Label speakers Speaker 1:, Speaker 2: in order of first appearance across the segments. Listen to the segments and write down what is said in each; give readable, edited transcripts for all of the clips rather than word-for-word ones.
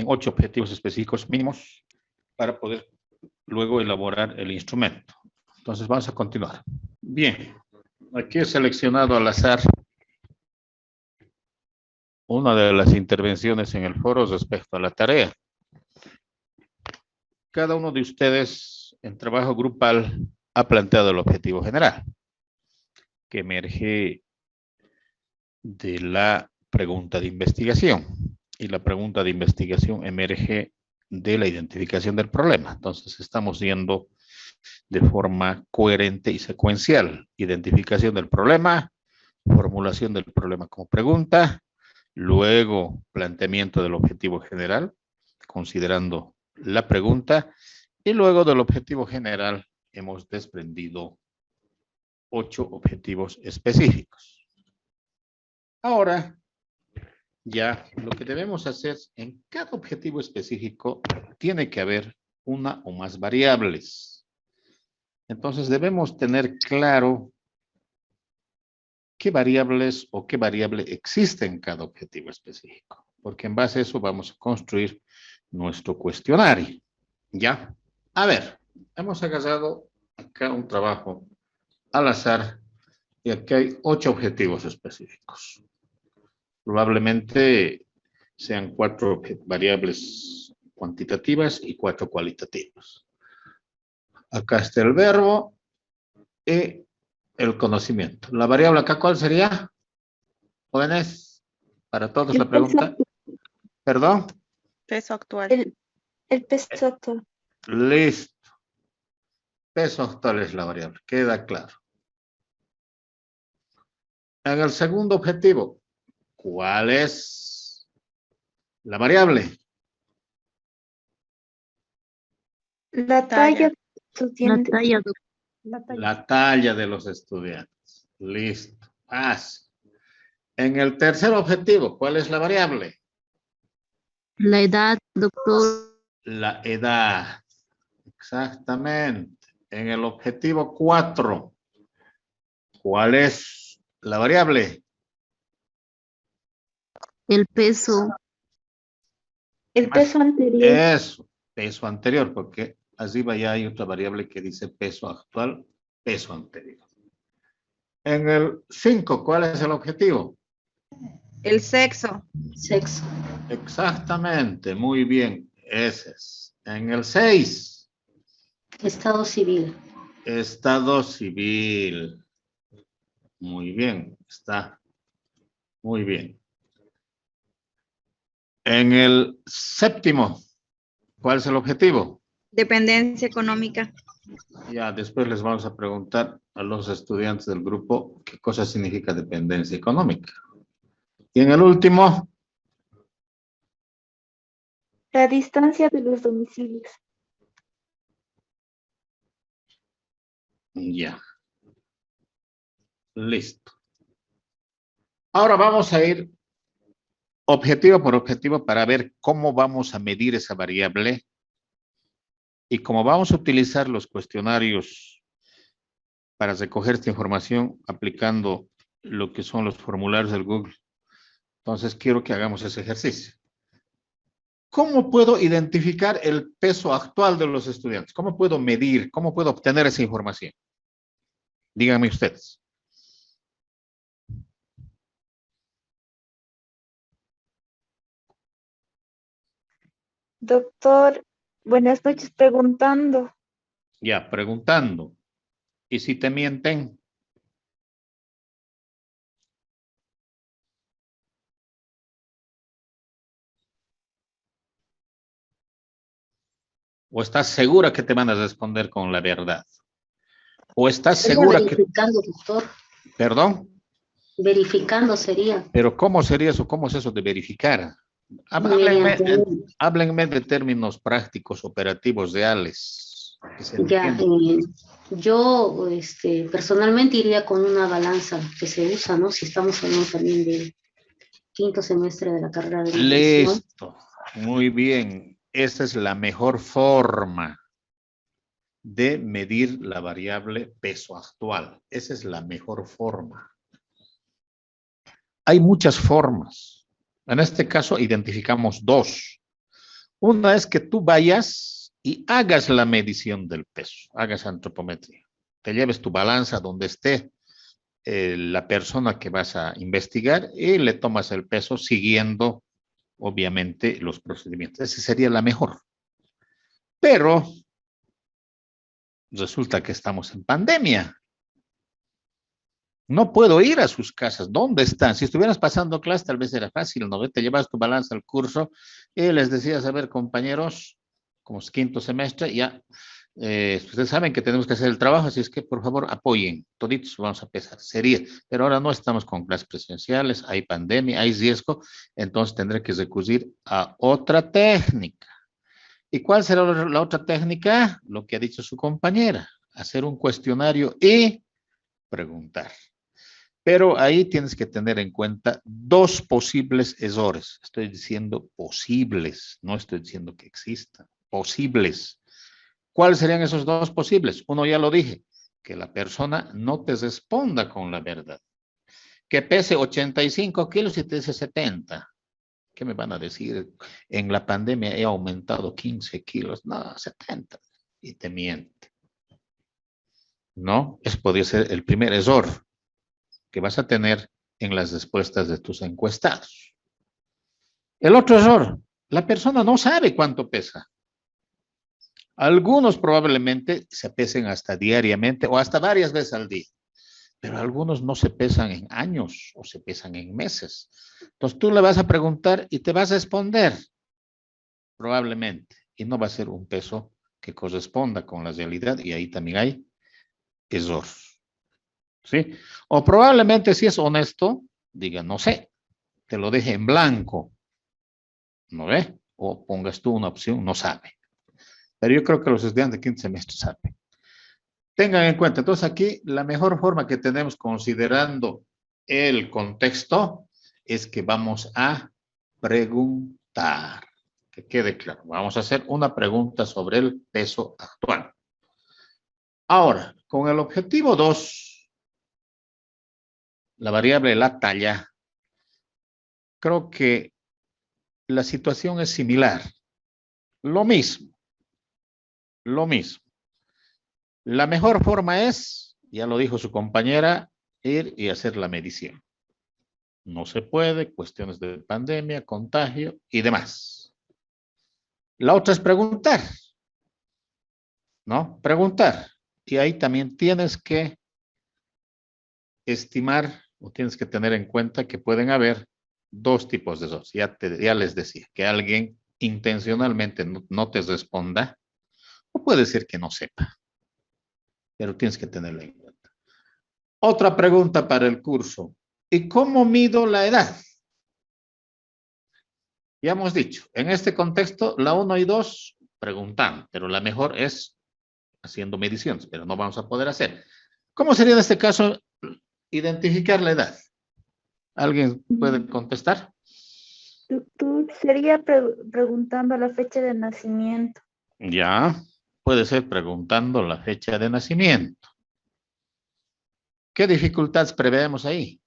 Speaker 1: en 8 objetivos específicos mínimos para poder luego elaborar el instrumento. Entonces vamos a continuar. Bien, aquí he seleccionado al azar una de las intervenciones en el foro respecto a la tarea. Cada uno de ustedes en trabajo grupal ha planteado el objetivo general, que emerge de la pregunta de investigación. Y la pregunta de investigación emerge de la identificación del problema. Entonces estamos yendo de forma coherente y secuencial. Identificación del problema, formulación del problema como pregunta, luego planteamiento del objetivo general, considerando la pregunta, y luego del objetivo general hemos desprendido 8 objetivos específicos. Ahora, ya lo que debemos hacer en cada objetivo específico tiene que haber una o más variables. Entonces debemos tener claro qué variables o qué variable existe en cada objetivo específico, porque en base a eso vamos a construir nuestro cuestionario. ¿Ya? A ver, hemos agarrado acá un trabajo al azar y aquí hay 8 objetivos específicos. Probablemente sean 4 variables cuantitativas y 4 cualitativas. Acá está el verbo y el conocimiento. La variable acá, ¿cuál sería? Jóvenes, para todos la pregunta. ¿Perdón?
Speaker 2: Peso actual.
Speaker 3: El peso actual.
Speaker 1: Listo. Peso actual es la variable, queda claro. En el segundo objetivo, ¿cuál es la variable?
Speaker 3: La talla estudiante.
Speaker 1: La talla de los estudiantes. Listo. Paz. En el tercer objetivo, ¿cuál es la variable?
Speaker 4: La edad, doctor.
Speaker 1: La edad. Exactamente. En el objetivo 4, ¿cuál es la variable?
Speaker 4: El peso.
Speaker 3: El peso anterior.
Speaker 1: Eso, peso anterior, porque arriba ya hay otra variable que dice peso actual, peso anterior. En el 5, ¿cuál es el objetivo?
Speaker 2: El sexo.
Speaker 3: Sexo.
Speaker 1: Exactamente, muy bien, ese es. En el 6.
Speaker 3: Estado civil.
Speaker 1: Estado civil. Muy bien, está muy bien. En el 7, ¿cuál es el objetivo?
Speaker 2: Dependencia económica.
Speaker 1: Ya, después les vamos a preguntar a los estudiantes del grupo qué cosa significa dependencia económica. Y en el último,
Speaker 3: La distancia de los domicilios.
Speaker 1: ya. Listo. Ahora vamos a ir objetivo por objetivo para ver cómo vamos a medir esa variable y cómo vamos a utilizar los cuestionarios para recoger esta información aplicando lo que son los formularios del Google. Entonces quiero que hagamos ese ejercicio. ¿Cómo puedo identificar el peso actual de los estudiantes? ¿Cómo puedo medir? ¿Cómo puedo obtener esa información? Díganme ustedes.
Speaker 3: Doctor, buenas noches, preguntando.
Speaker 1: Ya, preguntando. ¿Y si te mienten? ¿O estás segura que te van a responder con la verdad? ¿O estás segura que...
Speaker 5: Verificando, doctor.
Speaker 1: ¿Perdón?
Speaker 5: Verificando sería.
Speaker 1: ¿Pero cómo sería eso? ¿Cómo es eso de verificar? Háblenme de términos prácticos, operativos, reales. Que se
Speaker 5: Ya,
Speaker 1: entiendan.
Speaker 5: yo personalmente iría con una balanza que se usa, ¿no? Si estamos hablando también del 5º semestre de la carrera de nutrición.
Speaker 1: Listo. Muy bien. Esa es la mejor forma de medir la variable peso actual. Esa es la mejor forma. Hay muchas formas. En este caso identificamos 2. Una es que tú vayas y hagas la medición del peso, hagas antropometría. Te lleves tu balanza donde esté la persona que vas a investigar y le tomas el peso siguiendo, obviamente, los procedimientos. Esa sería la mejor. Pero resulta que estamos en pandemia. No puedo ir a sus casas. ¿Dónde están? Si estuvieras pasando clase, tal vez era fácil, ¿no? Te llevas tu balanza al curso y les decías, a ver, compañeros, como es quinto semestre, ya, ustedes saben que tenemos que hacer el trabajo, así es que, por favor, apoyen. Toditos vamos a pesar. Sería, pero ahora no estamos con clases presenciales, hay pandemia, hay riesgo, entonces tendré que recurrir a otra técnica. ¿Y cuál será la otra técnica? Lo que ha dicho su compañera, hacer un cuestionario y preguntar. Pero ahí tienes que tener en cuenta dos posibles errores. Estoy diciendo posibles, no estoy diciendo que existan. Posibles. ¿Cuáles serían esos dos posibles? Uno ya lo dije, que la persona no te responda con la verdad. Que pese 85 kilos y te dice 70. ¿Qué me van a decir? En la pandemia he aumentado 15 kilos. No, 70. Y te miente. ¿No? Eso podría ser el primer error que vas a tener en las respuestas de tus encuestados. El otro error, la persona no sabe cuánto pesa. Algunos probablemente se pesen hasta diariamente o hasta varias veces al día, pero algunos no se pesan en años o se pesan en meses. Entonces tú le vas a preguntar y te vas a responder, probablemente, y no va a ser un peso que corresponda con la realidad y ahí también hay error. ¿Sí? O probablemente si es honesto, diga, no sé, te lo deje en blanco, ¿no ve? O pongas tú una opción, no sabe. Pero yo creo que los estudiantes de quinto semestre saben. Tengan en cuenta, entonces aquí la mejor forma que tenemos considerando el contexto es que vamos a preguntar. Que quede claro, vamos a hacer una pregunta sobre el peso actual. Ahora, con el objetivo 2, la variable la talla, creo que la situación es similar. Lo mismo. Lo mismo. La mejor forma es, ya lo dijo su compañera, ir y hacer la medición. No se puede, cuestiones de pandemia, contagio y demás. La otra es preguntar. ¿No? Preguntar. Y ahí también tienes que estimar o tienes que tener en cuenta que pueden haber dos tipos de errores. Ya les decía, que alguien intencionalmente no te responda o puede ser que no sepa, pero tienes que tenerlo en cuenta. Otra pregunta para el curso. ¿Y cómo mido la edad? Ya hemos dicho, en este contexto, la 1 y 2 preguntan, pero la mejor es haciendo mediciones, pero no vamos a poder hacer. ¿Cómo sería en este caso identificar la edad? ¿Alguien puede contestar?
Speaker 3: Tú sería preguntando la fecha de nacimiento.
Speaker 1: Ya, puede ser preguntando la fecha de nacimiento. ¿Qué dificultades preveemos ahí?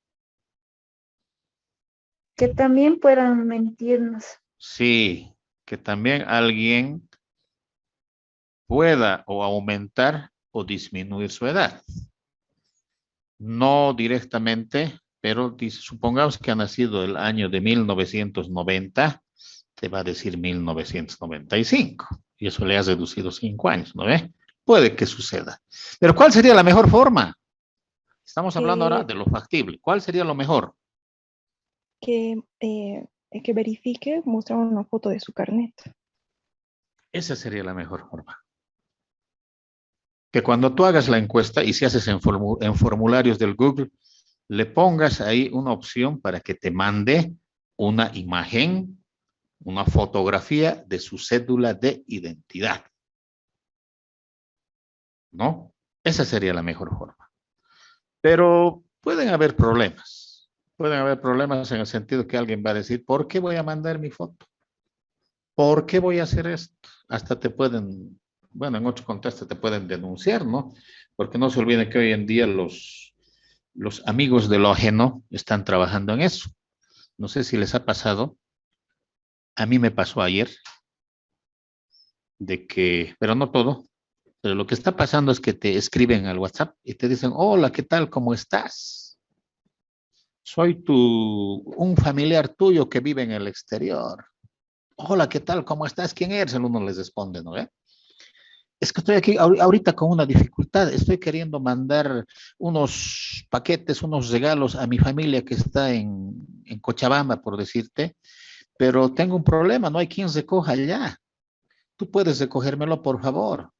Speaker 3: Que también puedan mentirnos.
Speaker 1: Sí, que también alguien pueda o aumentar o disminuir su edad. No directamente, pero supongamos que ha nacido el año de 1990, te va a decir 1995. Y eso le has reducido 5 años, ¿no ve? Puede que suceda. Pero ¿cuál sería la mejor forma? Estamos hablando ahora de lo factible. ¿Cuál sería lo mejor?
Speaker 6: Que verifique, mostrar una foto de su carnet.
Speaker 1: Esa sería la mejor forma. Que cuando tú hagas la encuesta y si haces en formularios del Google, le pongas ahí una opción para que te mande una imagen, una fotografía de su cédula de identidad. ¿No? Esa sería la mejor forma. Pero pueden haber problemas. Pueden haber problemas en el sentido que alguien va a decir, ¿por qué voy a mandar mi foto? ¿Por qué voy a hacer esto? Hasta te pueden, bueno, en otros contextos te pueden denunciar, ¿no? Porque no se olviden que hoy en día los amigos de lo ajeno están trabajando en eso. No sé si les ha pasado. A mí me pasó ayer. de que, pero no todo, pero lo que está pasando es que te escriben al WhatsApp y te dicen, hola, ¿qué tal? ¿Cómo estás? Soy un familiar tuyo que vive en el exterior. Hola, ¿qué tal? ¿Cómo estás? ¿Quién eres? El uno les responde, ¿no? Es que estoy aquí ahorita con una dificultad. Estoy queriendo mandar unos paquetes, unos regalos a mi familia que está en Cochabamba, por decirte, pero tengo un problema, no hay quien recoja allá. ¿Tú puedes recogérmelo, por favor?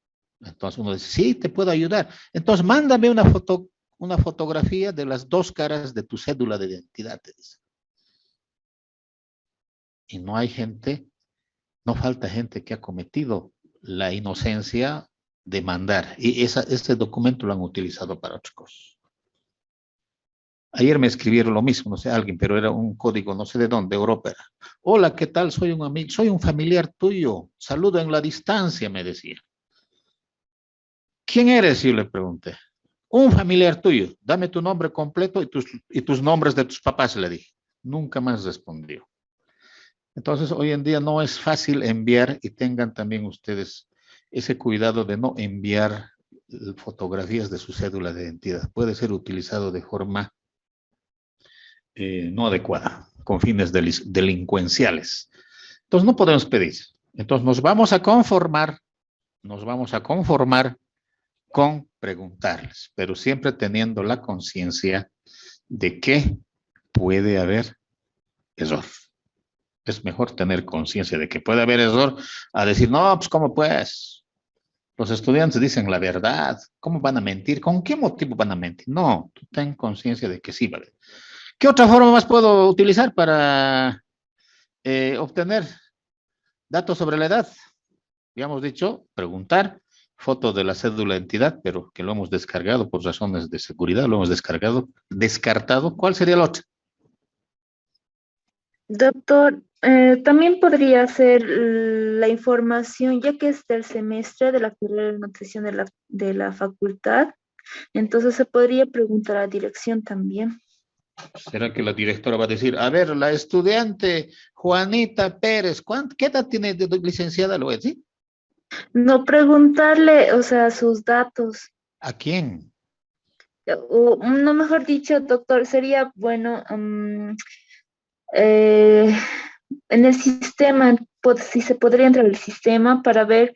Speaker 1: Entonces uno dice, sí, te puedo ayudar. Entonces mándame una fotografía de las dos caras de tu cédula de identidad, te dice. Y no hay gente, no falta gente que ha cometido la inocencia de mandar. Y ese documento lo han utilizado para otras cosas. Ayer me escribieron lo mismo, no sé, alguien, pero era un código, no sé de dónde, Europa era. Hola, ¿qué tal? Soy un amigo, soy un familiar tuyo. Saludo en la distancia, me decía. ¿Quién eres? Yo le pregunté. Un familiar tuyo. Dame tu nombre completo y tus nombres de tus papás, le dije. Nunca más respondió. Entonces, hoy en día no es fácil enviar y tengan también ustedes ese cuidado de no enviar fotografías de su cédula de identidad. Puede ser utilizado de forma no adecuada, con fines delincuenciales. Entonces, no podemos pedir. Entonces, nos vamos a conformar con preguntarles, pero siempre teniendo la conciencia de que puede haber error. Es mejor tener conciencia de que puede haber error a decir, no, pues ¿cómo pues? Los estudiantes dicen la verdad. ¿Cómo van a mentir? ¿Con qué motivo van a mentir? No, tú ten conciencia de que sí, vale. ¿Qué otra forma más puedo utilizar para obtener datos sobre la edad? Ya hemos dicho, preguntar, foto de la cédula de identidad, pero que lo hemos descargado por razones de seguridad, lo hemos descartado. ¿Cuál sería el otro?
Speaker 3: Doctor, también podría ser la información, ya que es del semestre de la carrera de nutrición de la facultad, entonces se podría preguntar a la dirección también.
Speaker 1: ¿Será que la directora va a decir, a ver, la estudiante Juanita Pérez, ¿qué edad tiene de licenciada? ¿Lo es? ¿Sí?
Speaker 3: No preguntarle, o sea, sus datos.
Speaker 1: ¿A quién?
Speaker 3: O, no, mejor dicho, doctor, sería bueno en el sistema, si se podría entrar al sistema para ver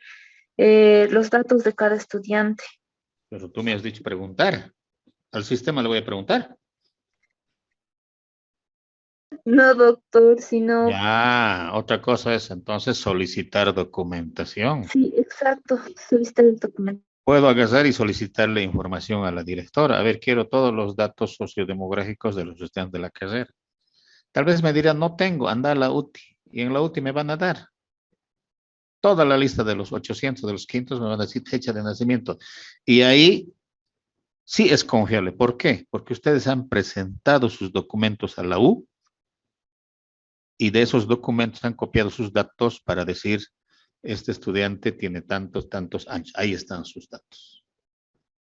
Speaker 3: los datos de cada estudiante.
Speaker 1: Pero tú me has dicho preguntar. Al sistema le voy a preguntar.
Speaker 3: No, doctor, sino...
Speaker 1: Ya, otra cosa es entonces solicitar documentación.
Speaker 3: Sí, exacto, solicitar el documento.
Speaker 1: Puedo agarrar y solicitarle información a la directora. A ver, quiero todos los datos sociodemográficos de los estudiantes de la carrera. Tal vez me dirán, no tengo, anda a la UTI. Y en la UTI me van a dar toda la lista de los 800, de los 500, me van a decir fecha de nacimiento. Y ahí sí es confiable. ¿Por qué? Porque ustedes han presentado sus documentos a la U y de esos documentos han copiado sus datos para decir, este estudiante tiene tantos años. Ahí están sus datos.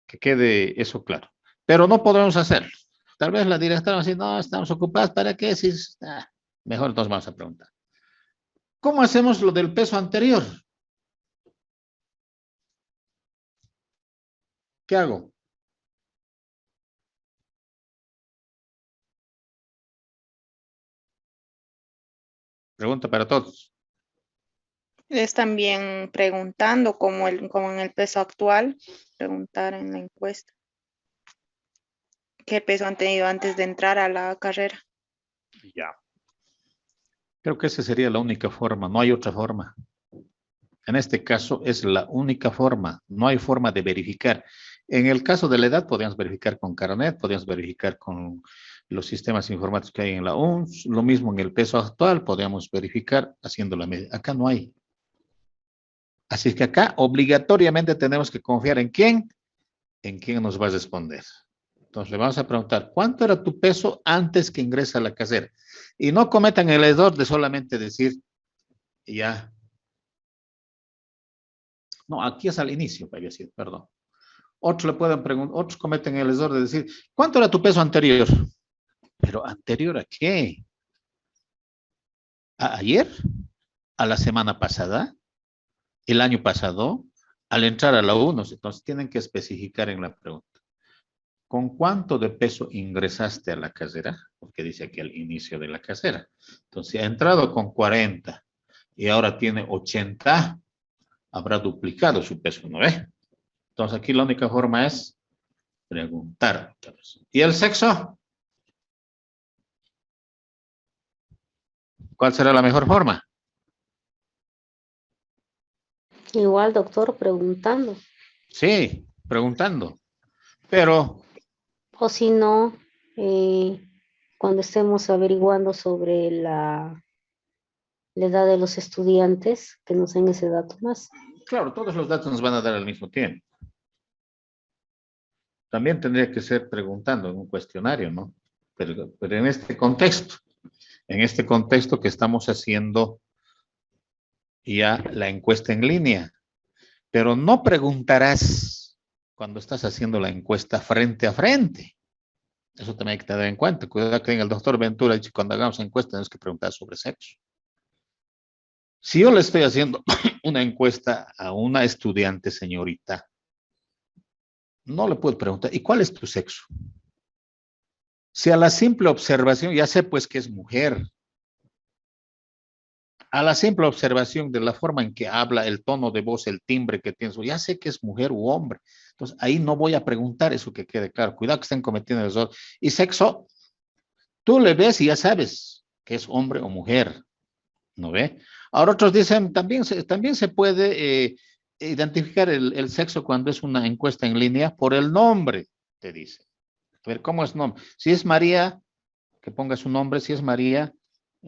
Speaker 1: Que quede eso claro. Pero no podemos hacerlo. Tal vez la directora va a decir, no, estamos ocupados, ¿para qué? Si, mejor nos vamos a preguntar. ¿Cómo hacemos lo del peso anterior? ¿Qué hago? Pregunta para todos.
Speaker 2: Es también preguntando como en el peso actual, preguntar en la encuesta. ¿Qué peso han tenido antes de entrar a la carrera?
Speaker 1: Ya. Creo que esa sería la única forma, no hay otra forma. En este caso es la única forma, no hay forma de verificar. En el caso de la edad podríamos verificar con carnet, podríamos verificar con los sistemas informáticos que hay en la UNS, lo mismo en el peso actual, podríamos verificar haciendo la medida. Acá no hay. Así es que acá obligatoriamente tenemos que confiar en quién nos va a responder. Entonces le vamos a preguntar, ¿cuánto era tu peso antes que ingresa a la carrera? Y no cometan el error de solamente decir, ya. No, aquí es al inicio, había sido, perdón. Otros le pueden preguntar, otros cometen el error de decir, ¿cuánto era tu peso anterior? ¿Pero anterior a qué? ¿A ayer? ¿A la semana pasada? el año pasado, al entrar a la U, entonces tienen que especificar en la pregunta. ¿Con cuánto de peso ingresaste a la carrera? Porque dice aquí al inicio de la carrera. Entonces, ha entrado con 40 y ahora tiene 80, habrá duplicado su peso, ¿no ve? Entonces, aquí la única forma es preguntar. ¿Y el sexo? ¿Cuál será la mejor forma?
Speaker 5: Igual, doctor, preguntando.
Speaker 1: Sí, preguntando. Pero,
Speaker 5: O si no, cuando estemos averiguando sobre la edad de los estudiantes, que nos den ese dato más.
Speaker 1: claro, todos los datos nos van a dar al mismo tiempo. También tendría que ser preguntando en un cuestionario, ¿no? Pero en este contexto que estamos haciendo ya la encuesta en línea, pero no preguntarás cuando estás haciendo la encuesta frente a frente. Eso también hay que tener en cuenta. Cuidado que el doctor Ventura dice que cuando hagamos encuesta tenemos que preguntar sobre sexo. Si yo le estoy haciendo una encuesta a una estudiante, señorita, no le puedo preguntar, ¿y cuál es tu sexo? Si a la simple observación, ya sé pues que es mujer, a la simple observación de la forma en que habla, el tono de voz, el timbre que tiene, ya sé que es mujer u hombre. Entonces, ahí no voy a preguntar, eso que quede claro. Cuidado que estén cometiendo el error. Y sexo, tú le ves y ya sabes que es hombre o mujer. ¿No ve? Ahora otros dicen, también se puede identificar el sexo cuando es una encuesta en línea por el nombre, te dice. A ver, ¿cómo es nombre? Si es María, que ponga su nombre, si es María,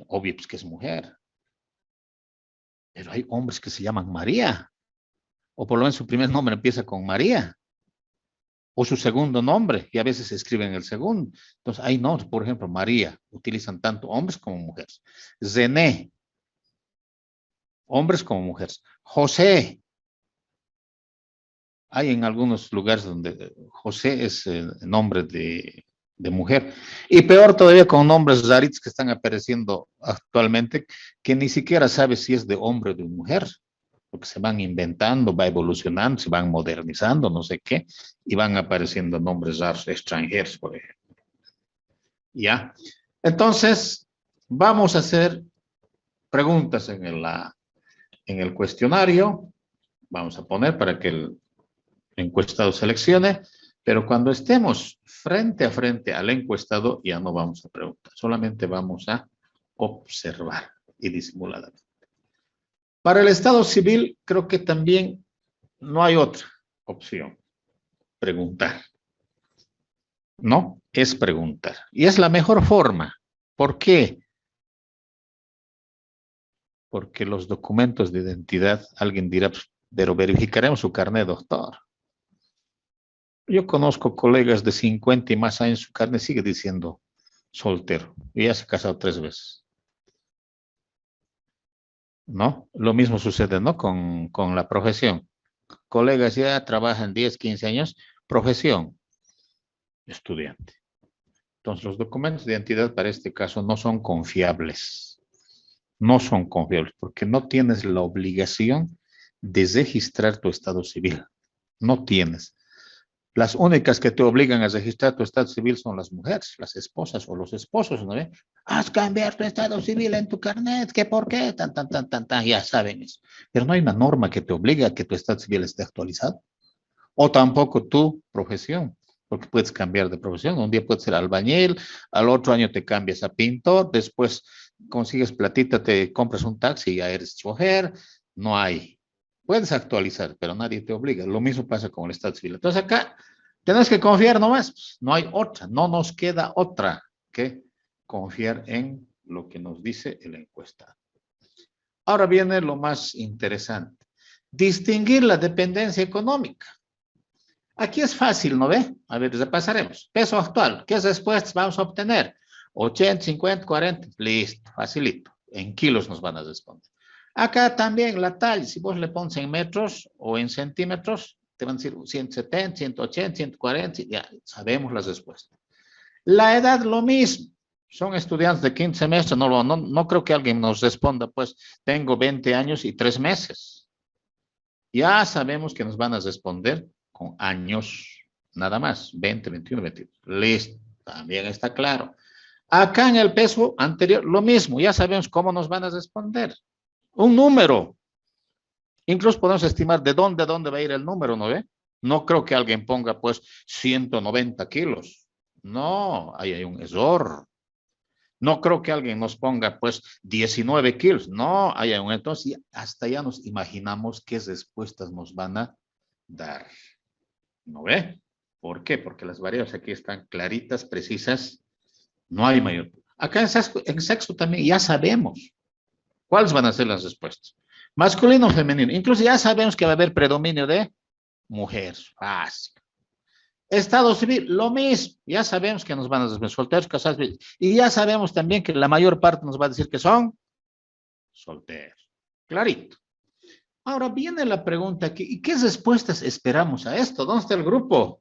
Speaker 1: obvio pues que es mujer. Pero hay hombres que se llaman María, o por lo menos su primer nombre empieza con María, o su segundo nombre, y a veces se escriben el segundo. Entonces, hay nombres, por ejemplo, María, utilizan tanto hombres como mujeres. Zené, hombres como mujeres. José, hay en algunos lugares donde José es nombre de mujer. Y peor todavía con nombres raritos que están apareciendo actualmente, que ni siquiera sabe si es de hombre o de mujer, porque se van inventando, va evolucionando, se van modernizando, no sé qué, y van apareciendo nombres raros extranjeros, por ejemplo. ¿Ya? Entonces, vamos a hacer preguntas en el cuestionario. Vamos a poner para que el encuestado seleccione, pero cuando estemos frente a frente al encuestado ya no vamos a preguntar, solamente vamos a observar y disimuladamente. Para el estado civil creo que también no hay otra opción, preguntar. No, es preguntar. Y es la mejor forma. ¿Por qué? Porque los documentos de identidad, alguien dirá, pero verificaremos su carnet, doctor. Yo conozco colegas de 50 y más años, su carnet sigue diciendo soltero. Y ya se ha casado 3 veces. ¿No? Lo mismo sucede, ¿no? Con la profesión. Colegas ya trabajan 10, 15 años, profesión, estudiante. Entonces, los documentos de identidad para este caso no son confiables. No son confiables porque no tienes la obligación de registrar tu estado civil. No tienes. Las únicas que te obligan a registrar tu estado civil son las mujeres, las esposas o los esposos, ¿no? Haz cambiar tu estado civil en tu carnet, ¿qué por qué? Tan, ya saben eso. Pero no hay una norma que te obligue a que tu estado civil esté actualizado. O tampoco tu profesión, porque puedes cambiar de profesión. Un día puedes ser albañil, al otro año te cambias a pintor, después consigues platita, te compras un taxi y ya eres chofer. No hay. Puedes actualizar, pero nadie te obliga. Lo mismo pasa con el estado civil. Entonces acá tenemos que confiar nomás. No hay otra, no nos queda otra que confiar en lo que nos dice el encuestado. Ahora viene lo más interesante. Distinguir la dependencia económica. Aquí es fácil, ¿no ve? A ver, repasaremos. Peso actual, ¿qué respuestas vamos a obtener? 80, 50, 40, listo, facilito. En kilos nos van a responder. Acá también la talla, si vos le pones en metros o en centímetros, te van a decir 170, 180, 140, ya sabemos las respuestas. La edad, lo mismo. Son estudiantes de quinto semestre, no creo que alguien nos responda, pues tengo 20 años y 3 meses. Ya sabemos que nos van a responder con años, nada más, 20, 21, 22. Listo, también está claro. Acá en el peso anterior, lo mismo, ya sabemos cómo nos van a responder. Un número. Incluso podemos estimar de dónde a dónde va a ir el número, ¿no ve? No creo que alguien ponga, pues, 190 kilos. No, ahí hay un error. No creo que alguien nos ponga, pues, 19 kilos. No, ahí hay un... Entonces, hasta ya nos imaginamos qué respuestas nos van a dar. ¿No ve? ¿Por qué? Porque las variables aquí están claritas, precisas. No hay mayor. Acá en sexto también ya sabemos cuáles van a ser las respuestas. Masculino o femenino. Incluso ya sabemos que va a haber predominio de mujer. Fácil. Estado civil, lo mismo. Ya sabemos que nos van a decir solteros, casados. Y ya sabemos también que la mayor parte nos va a decir que son solteros. Clarito. Ahora viene la pregunta aquí. ¿Y qué respuestas esperamos a esto? ¿Dónde está el grupo?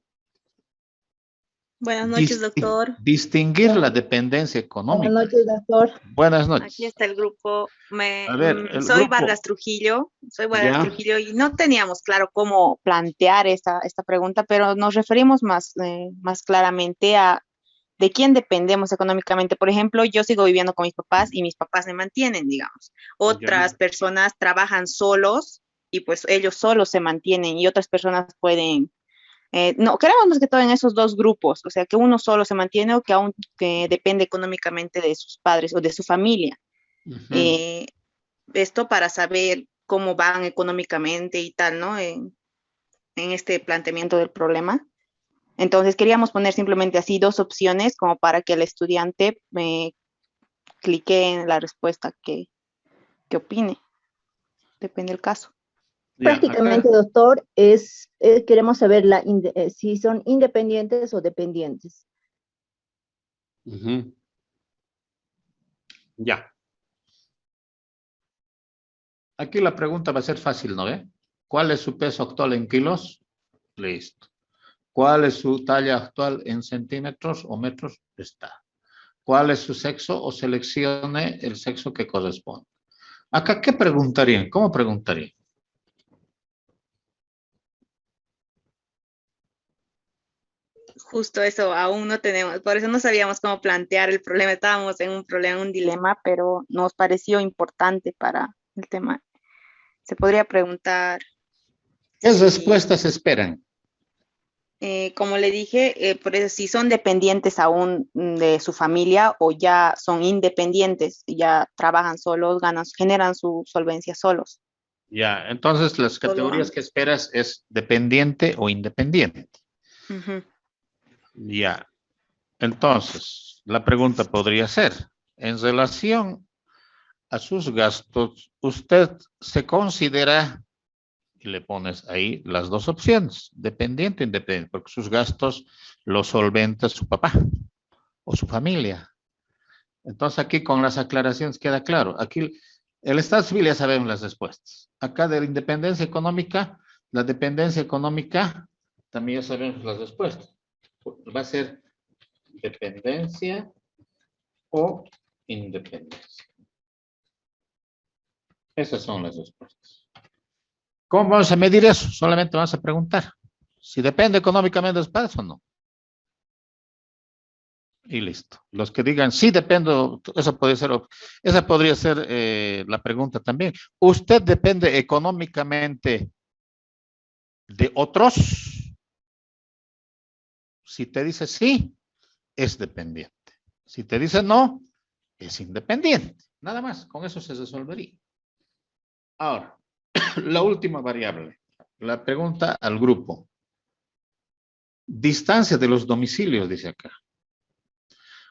Speaker 2: Buenas noches, doctor.
Speaker 1: Distinguir la dependencia económica.
Speaker 3: Buenas noches, doctor.
Speaker 1: Buenas noches.
Speaker 2: Aquí está el grupo.
Speaker 1: A ver,
Speaker 2: Soy
Speaker 1: grupo.
Speaker 2: Vargas Trujillo. Soy Vargas
Speaker 1: Ya.
Speaker 2: Trujillo y no teníamos claro cómo plantear esta pregunta, pero nos referimos más claramente a de quién dependemos económicamente. Por ejemplo, yo sigo viviendo con mis papás y mis papás me mantienen, digamos. Otras personas trabajan solos y pues ellos solos se mantienen y otras personas pueden... no, queremos más que todo en esos dos grupos, o sea, que uno solo se mantiene o que aún que depende económicamente de sus padres o de su familia. Esto para saber cómo van económicamente y tal, ¿no? En este planteamiento del problema. Entonces queríamos poner simplemente así dos opciones como para que el estudiante clique en la respuesta que opine. Depende del caso.
Speaker 7: Prácticamente, doctor, queremos saber si son independientes o dependientes.
Speaker 1: Ya. Aquí la pregunta va a ser fácil, ¿no ve? ¿Cuál es su peso actual en kilos? Listo. ¿Cuál es su talla actual en centímetros o metros? Está. ¿Cuál es su sexo? O seleccione el sexo que corresponde. Acá, ¿qué preguntarían? ¿Cómo preguntarían?
Speaker 2: Justo eso, aún no tenemos, por eso no sabíamos cómo plantear el problema, estábamos en un problema, un dilema, pero nos pareció importante para el tema. Se podría preguntar...
Speaker 1: ¿Qué respuestas esperan?
Speaker 2: Como le dije, por eso si son dependientes aún de su familia o ya son independientes, ya trabajan solos, generan su solvencia solos.
Speaker 1: Ya, entonces las categorías que esperas es dependiente o independiente. Ya, entonces la pregunta podría ser, en relación a sus gastos, ¿usted se considera, y le pones ahí las dos opciones, dependiente o independiente, porque sus gastos los solventa su papá o su familia? Entonces aquí con las aclaraciones queda claro. Aquí el Estado civil ya sabemos las respuestas. Acá de la independencia económica, la dependencia económica, también ya sabemos las respuestas. Va a ser dependencia o independencia. Esas son las respuestas. ¿Cómo vamos a medir eso? Solamente vamos a preguntar si depende económicamente de los padres o no. Y listo. Los que digan sí dependo, esa podría ser la pregunta también. ¿Usted depende económicamente de otros? Si te dice sí, es dependiente. Si te dice no, es independiente. Nada más, con eso se resolvería. Ahora, la última variable. La pregunta al grupo. Distancia de los domicilios, dice acá.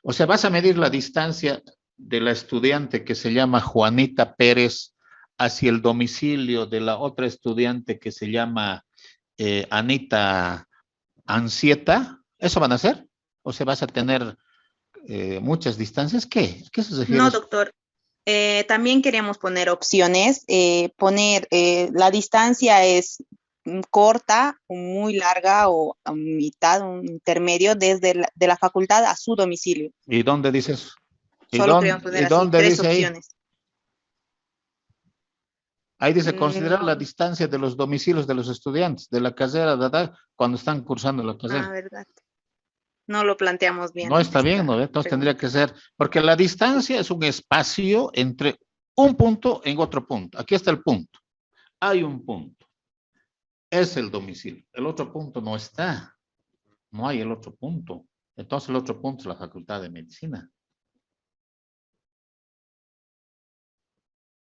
Speaker 1: O sea, vas a medir la distancia de la estudiante que se llama Juanita Pérez hacia el domicilio de la otra estudiante que se llama Anita Ansieta. ¿Eso van a hacer? ¿O sea, vas a tener muchas distancias? ¿Qué? ¿Qué se refiere?
Speaker 2: No, doctor. También queríamos poner opciones. La distancia es corta, o muy larga o a mitad, un intermedio desde de la facultad a su domicilio.
Speaker 1: ¿Y dónde dices?
Speaker 2: Solo queríamos poner así, tres opciones.
Speaker 1: Ahí dice considerar la
Speaker 2: No.
Speaker 1: distancia de los domicilios de los estudiantes de la carrera de edad cuando están cursando la carrera.
Speaker 2: Ah, verdad. No lo planteamos bien.
Speaker 1: No está bien,
Speaker 2: esta
Speaker 1: ¿no? Entonces
Speaker 2: pregunta.
Speaker 1: tendría que ser, porque la distancia es un espacio entre un punto en otro punto. Aquí está el punto. Hay un punto. Es el domicilio. El otro punto no está. No hay el otro punto. Entonces el otro punto es la Facultad de Medicina.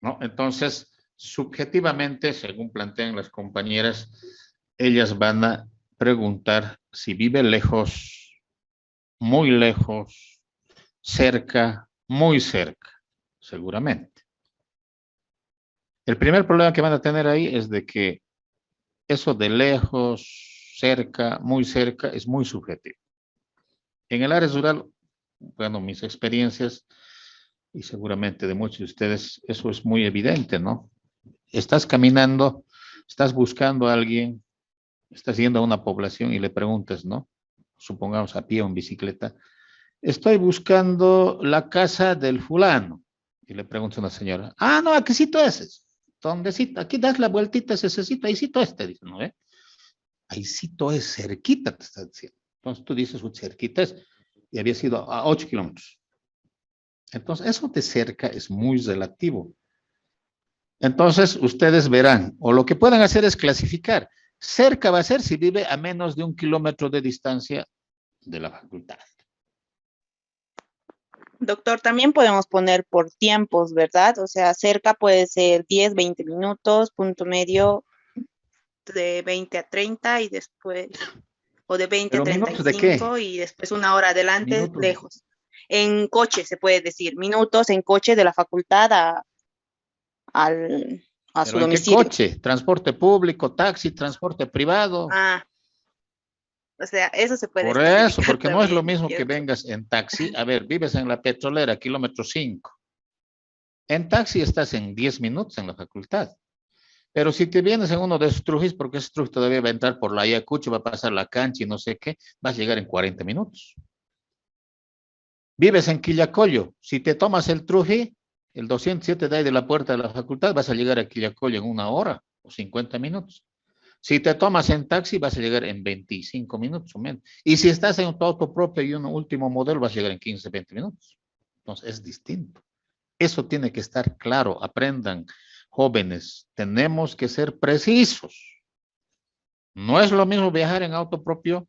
Speaker 1: ¿No? Entonces, subjetivamente, según plantean las compañeras, ellas van a preguntar si vive lejos, muy lejos, cerca, muy cerca, seguramente. El primer problema que van a tener ahí es de que eso de lejos, cerca, muy cerca, es muy subjetivo. En el área rural, bueno, mis experiencias, y seguramente de muchos de ustedes, eso es muy evidente, ¿no? Estás caminando, estás buscando a alguien, estás yendo a una población y le preguntas, ¿no? Supongamos a pie o en bicicleta, estoy buscando la casa del fulano. Y le pregunta a una señora, ah, no, ¿a qué sitio es? ¿Dónde sitio? Aquí das la vueltita a ese sitio, ahí sitio este, dice, ¿no? Ahí sitio es cerquita, te está diciendo. Entonces tú dices, cerquita es, y había sido a 8 kilómetros. Entonces, eso de cerca es muy relativo. Entonces, ustedes verán, o lo que pueden hacer es clasificar. Cerca va a ser si vive a menos de 1 kilómetro de distancia de la facultad.
Speaker 2: Doctor, también podemos poner por tiempos, ¿verdad? O sea, cerca puede ser 10, 20 minutos, punto medio de 20 a 30 y después, o de 20 a
Speaker 1: ¿Pero minutos de qué?
Speaker 2: 35 y después una hora adelante,
Speaker 1: Minutos.
Speaker 2: lejos. En coche se puede decir, minutos en coche de la facultad a su
Speaker 1: ¿Pero en qué
Speaker 2: domicilio.
Speaker 1: coche? ¿Transporte público, taxi, transporte privado?
Speaker 2: Ah, o sea, eso se puede
Speaker 1: Por eso,
Speaker 2: especificar
Speaker 1: porque no es lo
Speaker 2: también,
Speaker 1: mismo que
Speaker 2: ¿cierto?
Speaker 1: vengas en taxi. A ver, vives en la Petrolera, kilómetro 5. En taxi estás en 10 minutos en la facultad. Pero si te vienes en uno de esos Trujis, porque ese Trujis todavía va a entrar por la Ayacucho, va a pasar la cancha y no sé qué, vas a llegar en 40 minutos. Vives en Quillacollo, si te tomas el Truji, el 207 de ahí de la puerta de la facultad, vas a llegar a Quillacollo en 1 hora o 50 minutos. Si te tomas en taxi, vas a llegar en 25 minutos o menos. Y si estás en tu auto propio y un último modelo, vas a llegar en 15, 20 minutos. Entonces, es distinto. Eso tiene que estar claro. Aprendan, jóvenes, tenemos que ser precisos. No es lo mismo viajar en auto propio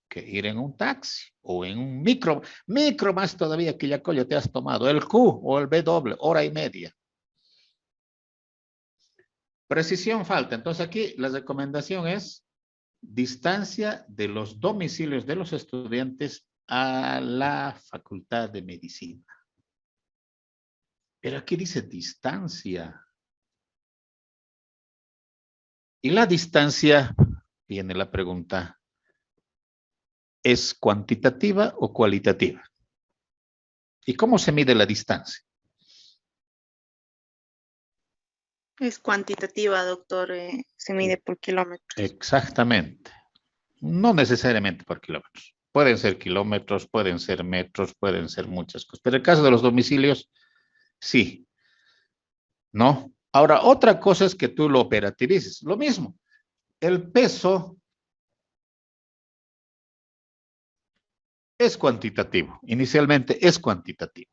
Speaker 1: que ir en un taxi o en un micro más todavía que ya te has tomado, el Q o el W, hora y media. Precisión falta. Entonces aquí la recomendación es distancia de los domicilios de los estudiantes a la Facultad de Medicina. Pero aquí dice distancia. Y la distancia, viene la pregunta, ¿es cuantitativa o cualitativa? ¿Y cómo se mide la distancia?
Speaker 2: Es cuantitativa, doctor, se mide por kilómetros.
Speaker 1: Exactamente. No necesariamente por kilómetros. Pueden ser kilómetros, pueden ser metros, pueden ser muchas cosas. Pero en el caso de los domicilios, sí. ¿No? Ahora, otra cosa es que tú lo operativices. Lo mismo. El peso es cuantitativo. Inicialmente es cuantitativo.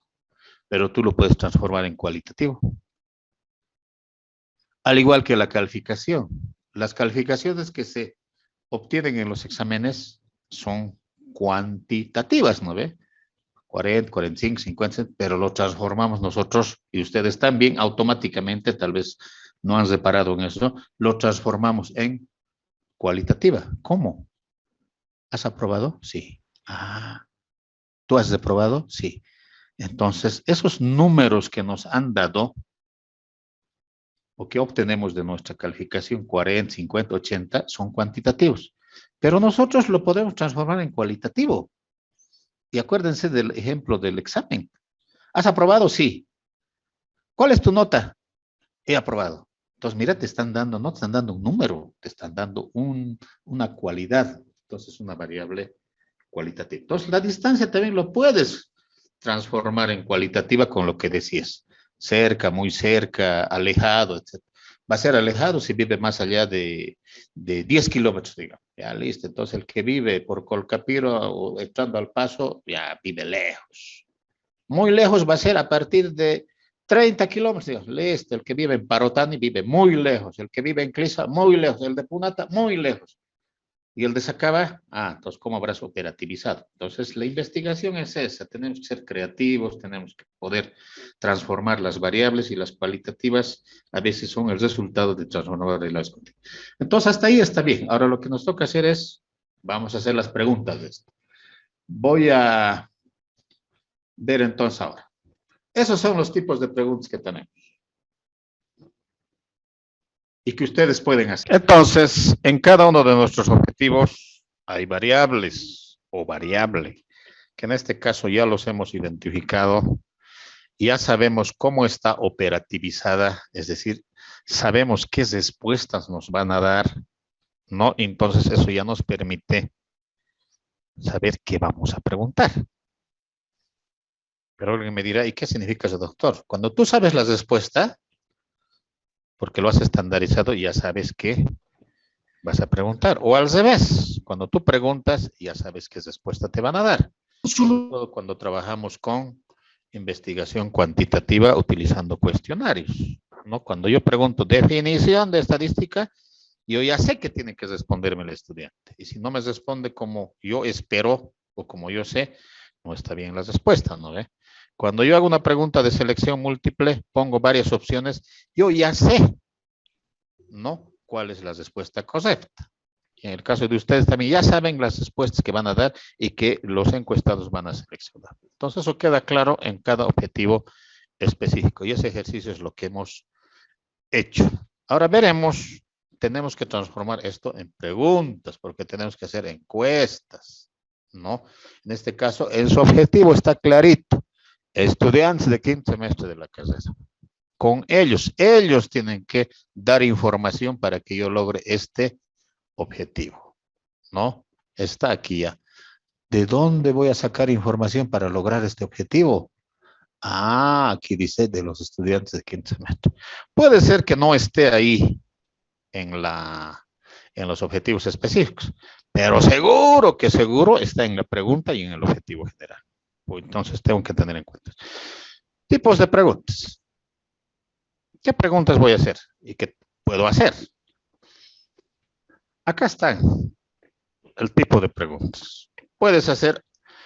Speaker 1: Pero tú lo puedes transformar en cualitativo. Al igual que la calificación. Las calificaciones que se obtienen en los exámenes son cuantitativas, ¿no ve? 40, 45, 50, pero lo transformamos nosotros y ustedes también automáticamente, tal vez no han reparado en eso, lo transformamos en cualitativa. ¿Cómo? ¿Has aprobado? Sí. Ah, ¿tú has reprobado? Sí. Entonces, esos números que nos han dado o que obtenemos de nuestra calificación 40, 50, 80 son cuantitativos, pero nosotros lo podemos transformar en cualitativo. Y acuérdense del ejemplo del examen. ¿Has aprobado? Sí. ¿Cuál es tu nota? He aprobado. Entonces, mira, te están dando, no te están dando un número, te están dando una cualidad. Entonces, una variable cualitativa. Entonces, la distancia también lo puedes transformar en cualitativa con lo que decías. Cerca, muy cerca, alejado, etc. va a ser alejado si vive más allá de 10 kilómetros, digamos. Ya listo, entonces el que vive por Colcapiro o entrando al Paso, ya vive lejos. Muy lejos va a ser a partir de 30 kilómetros, digamos. Listo, el que vive en Parotani vive muy lejos, el que vive en Clisa, muy lejos, el de Punata, muy lejos. Y el de Sacaba, entonces, ¿cómo habrás operativizado? Entonces, la investigación es esa, tenemos que ser creativos, tenemos que poder transformar las variables y las cualitativas a veces son el resultado de transformar variables continuas. Entonces, hasta ahí está bien. Ahora lo que nos toca hacer es, vamos a hacer las preguntas de esto. Voy a ver entonces ahora. Esos son los tipos de preguntas que tenemos. Y que ustedes pueden hacer. Entonces, en cada uno de nuestros objetivos hay variables o variable, que en este caso ya los hemos identificado, ya sabemos cómo está operativizada, es decir, sabemos qué respuestas nos van a dar, ¿no? Entonces eso ya nos permite saber qué vamos a preguntar. Pero alguien me dirá, ¿y qué significa eso, doctor? Cuando tú sabes la respuesta, porque lo has estandarizado, ya sabes qué vas a preguntar. O al revés, cuando tú preguntas, ya sabes qué respuesta te van a dar. Cuando trabajamos con investigación cuantitativa utilizando cuestionarios, ¿no? Cuando yo pregunto definición de estadística, yo ya sé que tiene que responderme el estudiante. Y si no me responde como yo espero o como yo sé, no está bien la respuesta, ¿no ve? Cuando yo hago una pregunta de selección múltiple, pongo varias opciones, yo ya sé, ¿no? ¿Cuál es la respuesta correcta? Y en el caso de ustedes también ya saben las respuestas que van a dar y que los encuestados van a seleccionar. Entonces eso queda claro en cada objetivo específico y ese ejercicio es lo que hemos hecho. Ahora veremos, tenemos que transformar esto en preguntas porque tenemos que hacer encuestas, ¿no? En este caso, en su objetivo está clarito. Estudiantes de quinto semestre de la carrera. Con ellos tienen que dar información para que yo logre este objetivo, ¿no? Está aquí ya. ¿De dónde voy a sacar información para lograr este objetivo? Aquí dice de los estudiantes de quinto semestre. Puede ser que no esté ahí en los objetivos específicos, pero seguro está en la pregunta y en el objetivo general. Entonces tengo que tener en cuenta. Tipos de preguntas. ¿Qué preguntas voy a hacer? ¿Y qué puedo hacer? Acá está el tipo de preguntas. Puedes hacer,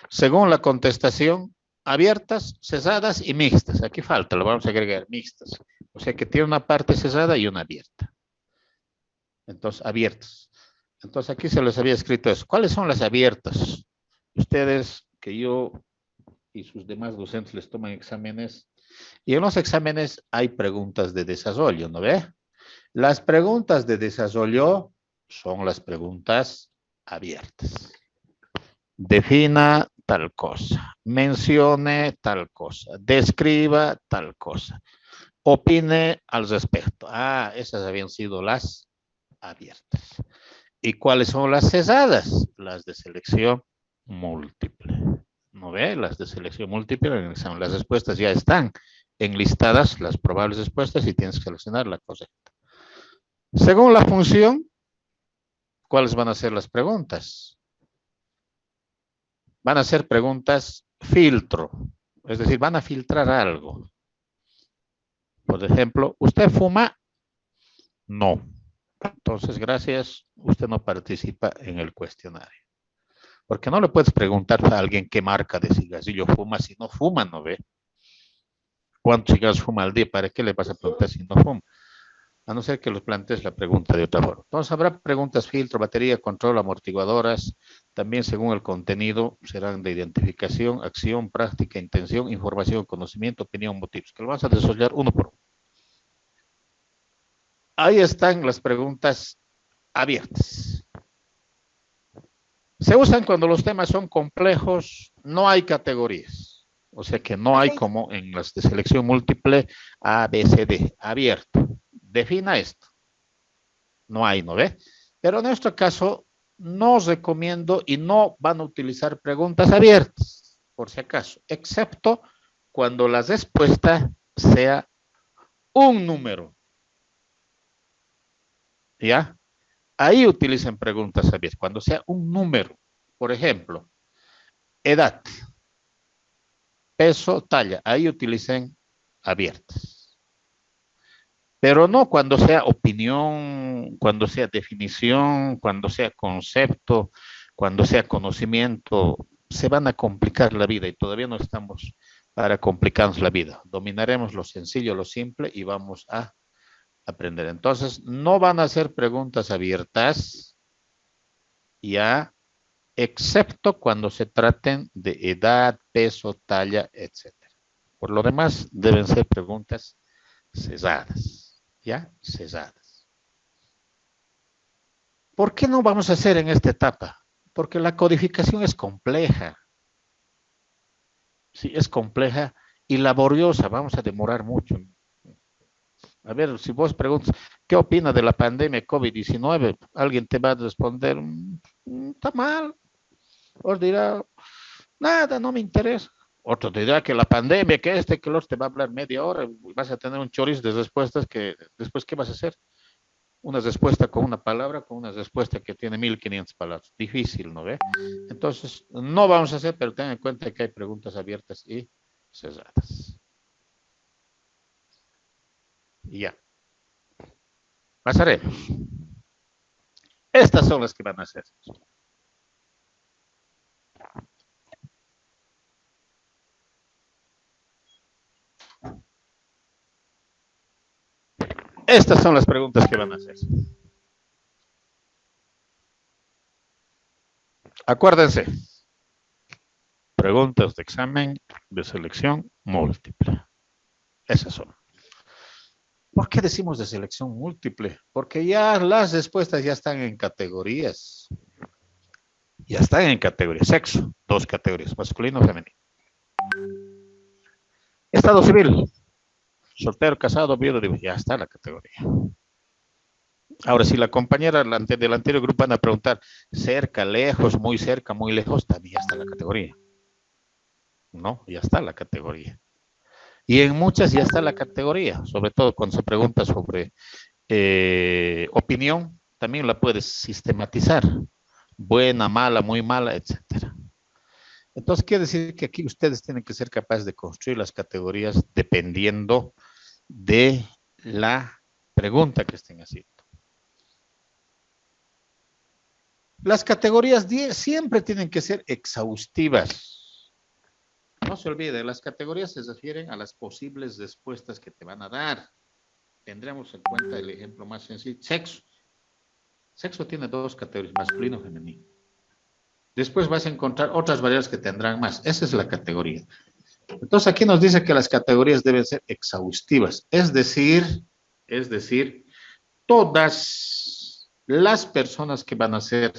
Speaker 1: según la contestación, abiertas, cesadas y mixtas. Aquí falta, lo vamos a agregar, mixtas. O sea que tiene una parte cesada y una abierta. Entonces, abiertas. Entonces, aquí se les había escrito eso. ¿Cuáles son las abiertas? Ustedes, que yo y sus demás docentes les toman exámenes, y en los exámenes hay preguntas de desarrollo, ¿no ve? Las preguntas de desarrollo son las preguntas abiertas. Defina tal cosa, mencione tal cosa, describa tal cosa, opine al respecto. Esas habían sido las abiertas. ¿Y cuáles son las cesadas? Las de selección múltiple. ¿No ve? Las de selección múltiple, las respuestas ya están enlistadas, las probables respuestas, y tienes que seleccionar la correcta. Según la función, ¿cuáles van a ser las preguntas? Van a ser preguntas filtro, es decir, van a filtrar algo. Por ejemplo, ¿usted fuma? No. Entonces, gracias, usted no participa en el cuestionario. Porque no le puedes preguntar a alguien qué marca de cigarrillo fuma si no fuma, ¿no ve? ¿Cuántos cigarros fuma al día? ¿Para qué le vas a preguntar si no fuma? A no ser que los plantees la pregunta de otra forma. Entonces habrá preguntas filtro, batería, control, amortiguadoras. También según el contenido serán de identificación, acción, práctica, intención, información, conocimiento, opinión, motivos. Que lo vamos a desarrollar uno por uno. Ahí están las preguntas abiertas. Se usan cuando los temas son complejos, no hay categorías. O sea que no hay como en las de selección múltiple A, B, C, D, abierto. Defina esto. No hay, ¿no ve? Pero en nuestro caso, no recomiendo y no van a utilizar preguntas abiertas, por si acaso, excepto cuando la respuesta sea un número. ¿Ya? Ahí utilicen preguntas abiertas. Cuando sea un número, por ejemplo, edad, peso, talla, ahí utilicen abiertas. Pero no cuando sea opinión, cuando sea definición, cuando sea concepto, cuando sea conocimiento, se van a complicar la vida y todavía no estamos para complicarnos la vida. Dominaremos lo sencillo, lo simple y vamos a aprender. Entonces, no van a ser preguntas abiertas, ya, excepto cuando se traten de edad, peso, talla, etc. Por lo demás, deben ser preguntas cesadas, ¿ya? Cesadas. ¿Por qué no vamos a hacer en esta etapa? Porque la codificación es compleja. Sí, es compleja y laboriosa. Vamos a demorar mucho. A ver, si vos preguntas, ¿qué opina de la pandemia COVID-19? Alguien te va a responder, está mal. Otro dirá, nada, no me interesa. Otro te dirá que la pandemia, que que los te va a hablar media hora, y vas a tener un chorizo de respuestas que después, ¿qué vas a hacer? Una respuesta con una palabra, con una respuesta que tiene 1500 palabras. Difícil, ¿no ve? Entonces, no vamos a hacer, pero ten en cuenta que hay preguntas abiertas y cerradas. Y ya. Pasaremos. Estas son las que van a hacer. Estas son las preguntas que van a hacer. Acuérdense. Preguntas de examen de selección múltiple. Esas son. ¿Por qué decimos de selección múltiple? Porque ya las respuestas ya están en categorías. Ya están en categorías. Sexo, 2 categorías, masculino, femenino. Estado civil, soltero, casado, viudo, ya está la categoría. Ahora, si la compañera del anterior grupo van a preguntar cerca, lejos, muy lejos, también ya está la categoría. No, ya está la categoría. Y en muchas ya está la categoría, sobre todo cuando se pregunta sobre opinión, también la puedes sistematizar. Buena, mala, muy mala, etcétera. Entonces, quiere decir que aquí ustedes tienen que ser capaces de construir las categorías dependiendo de la pregunta que estén haciendo. Las categorías siempre tienen que ser exhaustivas. No se olvide, las categorías se refieren a las posibles respuestas que te van a dar. Tendremos en cuenta el ejemplo más sencillo. Sexo. Sexo tiene 2 categorías, masculino y femenino. Después vas a encontrar otras variables que tendrán más. Esa es la categoría. Entonces aquí nos dice que las categorías deben ser exhaustivas. Es decir, todas las personas que van a ser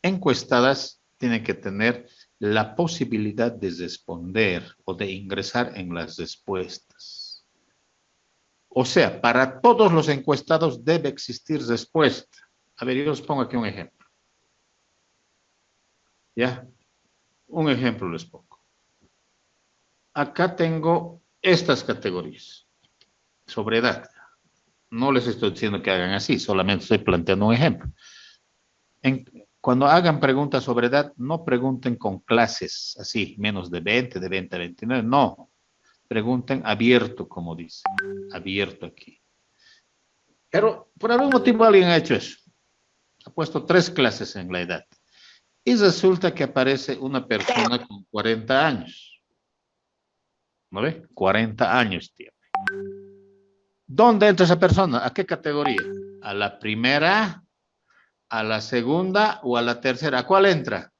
Speaker 1: encuestadas tienen que tener la posibilidad de responder o de ingresar en las respuestas. O sea, para todos los encuestados debe existir respuesta. A ver, yo os pongo aquí un ejemplo. ¿Ya? Un ejemplo les pongo. Acá tengo estas categorías sobre edad. No les estoy diciendo que hagan así, solamente estoy planteando un ejemplo. Cuando hagan preguntas sobre edad, no pregunten con clases así, menos de 20, de 20 a 29, no. Pregunten abierto, como dice, abierto aquí. Pero por algún motivo alguien ha hecho eso. Ha puesto 3 clases en la edad. Y resulta que aparece una persona con 40 años. ¿No ve? 40 años tiene. ¿Dónde entra esa persona? ¿A qué categoría? ¿A la primera, a la segunda o a la tercera? ¿A cuál entra?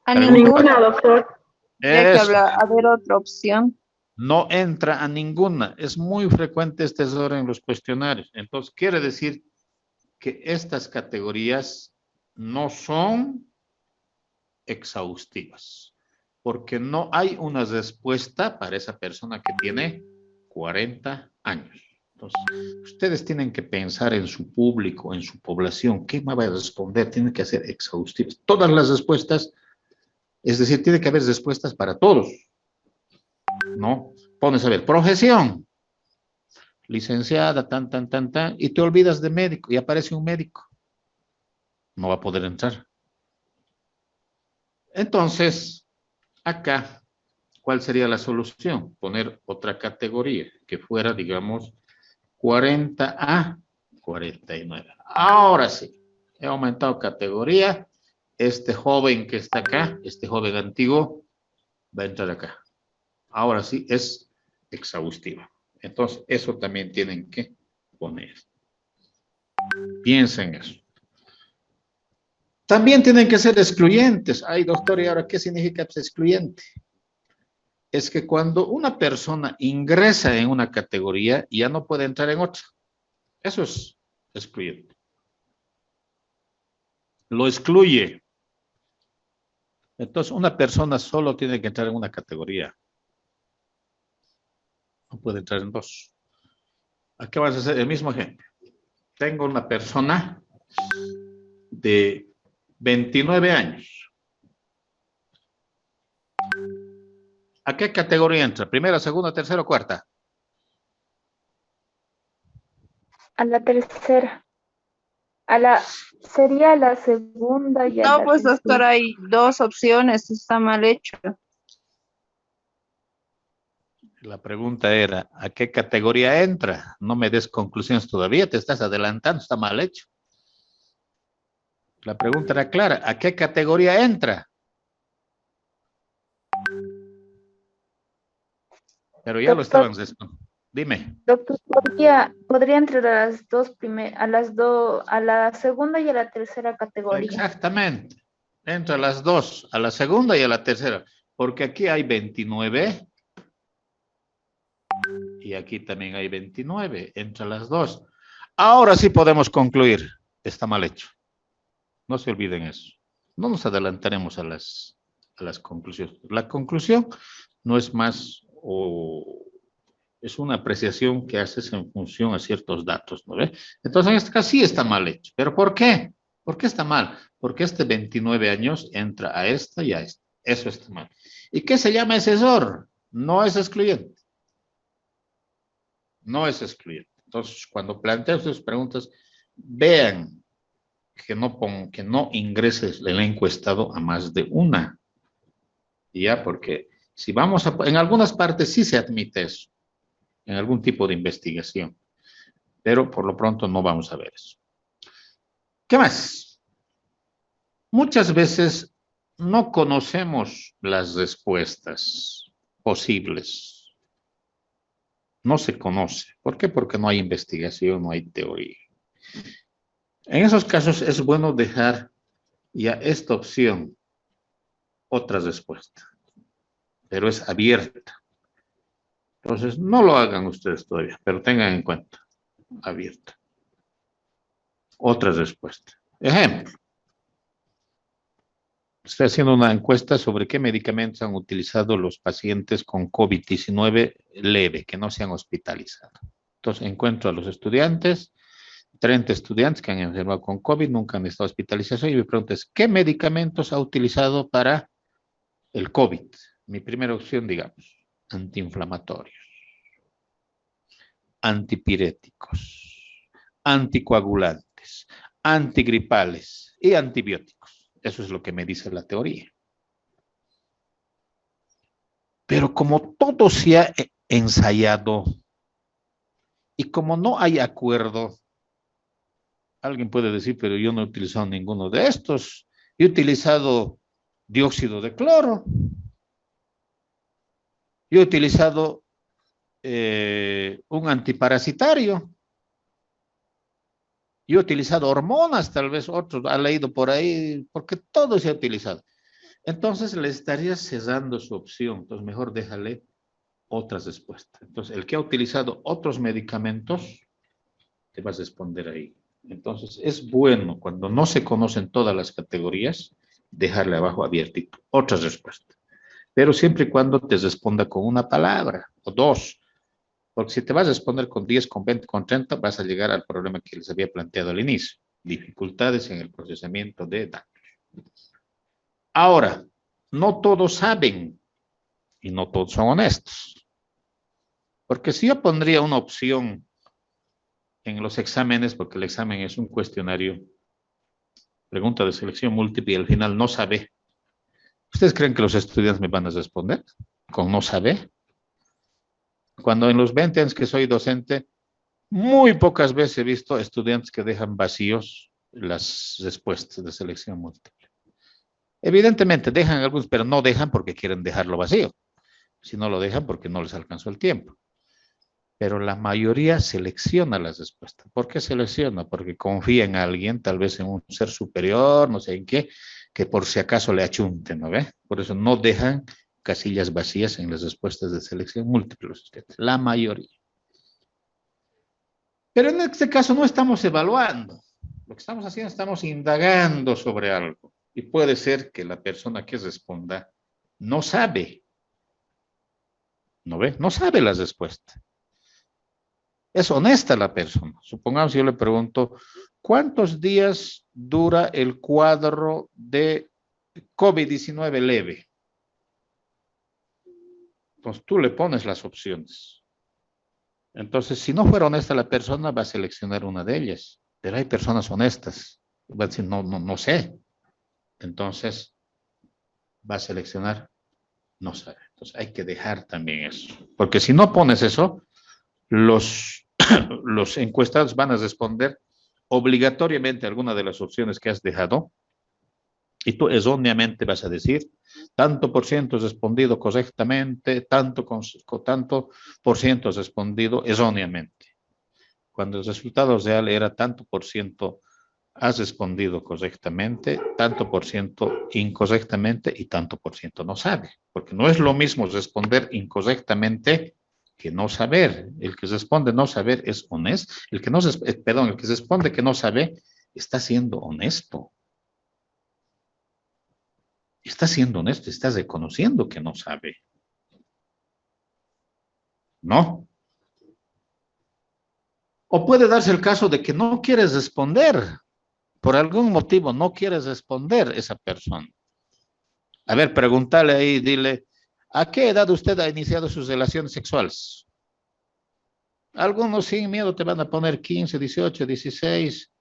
Speaker 2: A ninguna,
Speaker 3: doctor.
Speaker 2: Tendría que haber otra opción.
Speaker 1: No entra a ninguna. Es muy frecuente este error en los cuestionarios. Entonces, quiere decir que estas categorías no son exhaustivas, porque no hay una respuesta para esa persona que tiene 40 años. Entonces, ustedes tienen que pensar en su público, en su población, ¿qué me va a responder? Tienen que ser exhaustivas. Todas las respuestas, es decir, tiene que haber respuestas para todos. ¿No? Pones a ver, profesión. licenciada, tan, y te olvidas de médico y aparece un médico. No va a poder entrar. Entonces, acá, ¿cuál sería la solución? Poner otra categoría que fuera, digamos, 40 a 49. Ahora sí, he aumentado categoría. Este joven que está acá, este joven antiguo, va a entrar acá. Ahora sí, es exhaustiva. Entonces, eso también tienen que poner. Piensen eso. También tienen que ser excluyentes. Ay, doctor, ¿y ahora qué significa excluyente? Es que cuando una persona ingresa en una categoría, ya no puede entrar en otra. Eso es excluyente. Lo excluye. Entonces, una persona solo tiene que entrar en una categoría. No puede entrar en dos. Aquí vamos a hacer el mismo ejemplo. Tengo una persona de 29 años. ¿A qué categoría entra? ¿Primera, segunda, tercera o cuarta?
Speaker 3: A la tercera. Sería la segunda y a
Speaker 2: No,
Speaker 3: la
Speaker 2: pues doctor,
Speaker 3: tercera.
Speaker 2: hay dos opciones, está mal hecho.
Speaker 1: La pregunta era, ¿a qué categoría entra? No me des conclusiones todavía, te estás adelantando, está mal hecho. La pregunta era clara, ¿a qué categoría entra? Pero ya lo estaban respondiendo. Dime.
Speaker 3: Doctor, podría entrar a las a la segunda y a la tercera categoría.
Speaker 1: Exactamente. Entra a las dos, a la segunda y a la tercera. Porque aquí hay 29 y aquí también hay 29. Entra a las dos. Ahora sí podemos concluir. Está mal hecho. No se olviden eso. No nos adelantaremos a las conclusiones. La conclusión no es más o es una apreciación que haces en función a ciertos datos, ¿no ve? Entonces, en este caso sí está mal hecho. ¿Pero por qué? ¿Por qué está mal? Porque este 29 años entra a esta y a esta. Eso está mal. ¿Y qué se llama excesor? No es excluyente. No es excluyente. Entonces, cuando planteo sus preguntas, vean que no ingreses el encuestado a más de una. Ya, porque si vamos a, en algunas partes sí se admite eso, en algún tipo de investigación, pero por lo pronto no vamos a ver eso. ¿Qué más? Muchas veces no conocemos las respuestas posibles. No se conoce. ¿Por qué? Porque no hay investigación, no hay teoría. En esos casos es bueno dejar ya esta opción, otra respuesta, pero es abierta. Entonces, no lo hagan ustedes todavía, pero tengan en cuenta, abierta. Otra respuesta. Ejemplo. Estoy haciendo una encuesta sobre qué medicamentos han utilizado los pacientes con COVID-19 leve, que no se han hospitalizado. Entonces, encuentro a los estudiantes, 30 estudiantes que han enfermado con COVID, nunca han estado hospitalizados, y me pregunto, ¿qué medicamentos ha utilizado para el COVID? Mi primera opción, digamos, antiinflamatorios, antipiréticos, anticoagulantes, antigripales y antibióticos. Eso es lo que me dice la teoría. Pero como todo se ha ensayado y como no hay acuerdo, alguien puede decir, pero yo no he utilizado ninguno de estos. He utilizado dióxido de cloro. Yo he utilizado un antiparasitario. Yo he utilizado hormonas, tal vez otros ha leído por ahí, porque todo se ha utilizado. Entonces le estaría cesando su opción. Entonces mejor déjale otras respuestas. Entonces el que ha utilizado otros medicamentos, te vas a responder ahí. Entonces es bueno cuando no se conocen todas las categorías, dejarle abajo abiertito otras respuestas. Pero siempre y cuando te responda con una palabra o dos. Porque si te vas a responder con 10, con 20, con 30, vas a llegar al problema que les había planteado al inicio. Dificultades en el procesamiento de datos. Ahora, no todos saben y no todos son honestos. Porque si yo pondría una opción en los exámenes, porque el examen es un cuestionario, pregunta de selección múltiple y al final no sabe. ¿Ustedes creen que los estudiantes me van a responder con no sabe? Cuando en los 20 años que soy docente, muy pocas veces he visto estudiantes que dejan vacíos las respuestas de selección múltiple. Evidentemente dejan algunos, pero no dejan porque quieren dejarlo vacío. Si no lo dejan porque no les alcanzó el tiempo. Pero la mayoría selecciona las respuestas. ¿Por qué selecciona? Porque confía en alguien, tal vez en un ser superior, no sé en qué, que por si acaso le achunte, ¿no ve? Por eso no dejan casillas vacías en las respuestas de selección múltiple, la mayoría. Pero en este caso no estamos evaluando. Lo que estamos haciendo, estamos indagando sobre algo. Y puede ser que la persona que responda no sabe. ¿No ve? No sabe la respuesta. Es honesta la persona. Supongamos yo le pregunto, ¿cuántos días dura el cuadro de COVID-19 leve? Pues tú le pones las opciones. Entonces, si no fuera honesta la persona, va a seleccionar una de ellas. Pero hay personas honestas. Va a decir, no sé. Entonces, va a seleccionar, no sabe. Entonces, hay que dejar también eso. Porque si no pones eso, los encuestados van a responder obligatoriamente alguna de las opciones que has dejado. Y tú erróneamente vas a decir, tanto por ciento respondido correctamente, tanto por ciento respondido erróneamente. Cuando el resultado real era tanto por ciento has respondido correctamente, tanto por ciento incorrectamente y tanto por ciento no sabe. Porque no es lo mismo responder incorrectamente que no saber. El que responde no saber es honesto. El que responde que no sabe está siendo honesto. Está siendo honesto, está reconociendo que no sabe. ¿No? O puede darse el caso de que no quieres responder. Por algún motivo no quieres responder esa persona. A ver, pregúntale ahí, dile, ¿a qué edad usted ha iniciado sus relaciones sexuales? Algunos sin miedo te van a poner 15, 18, 16.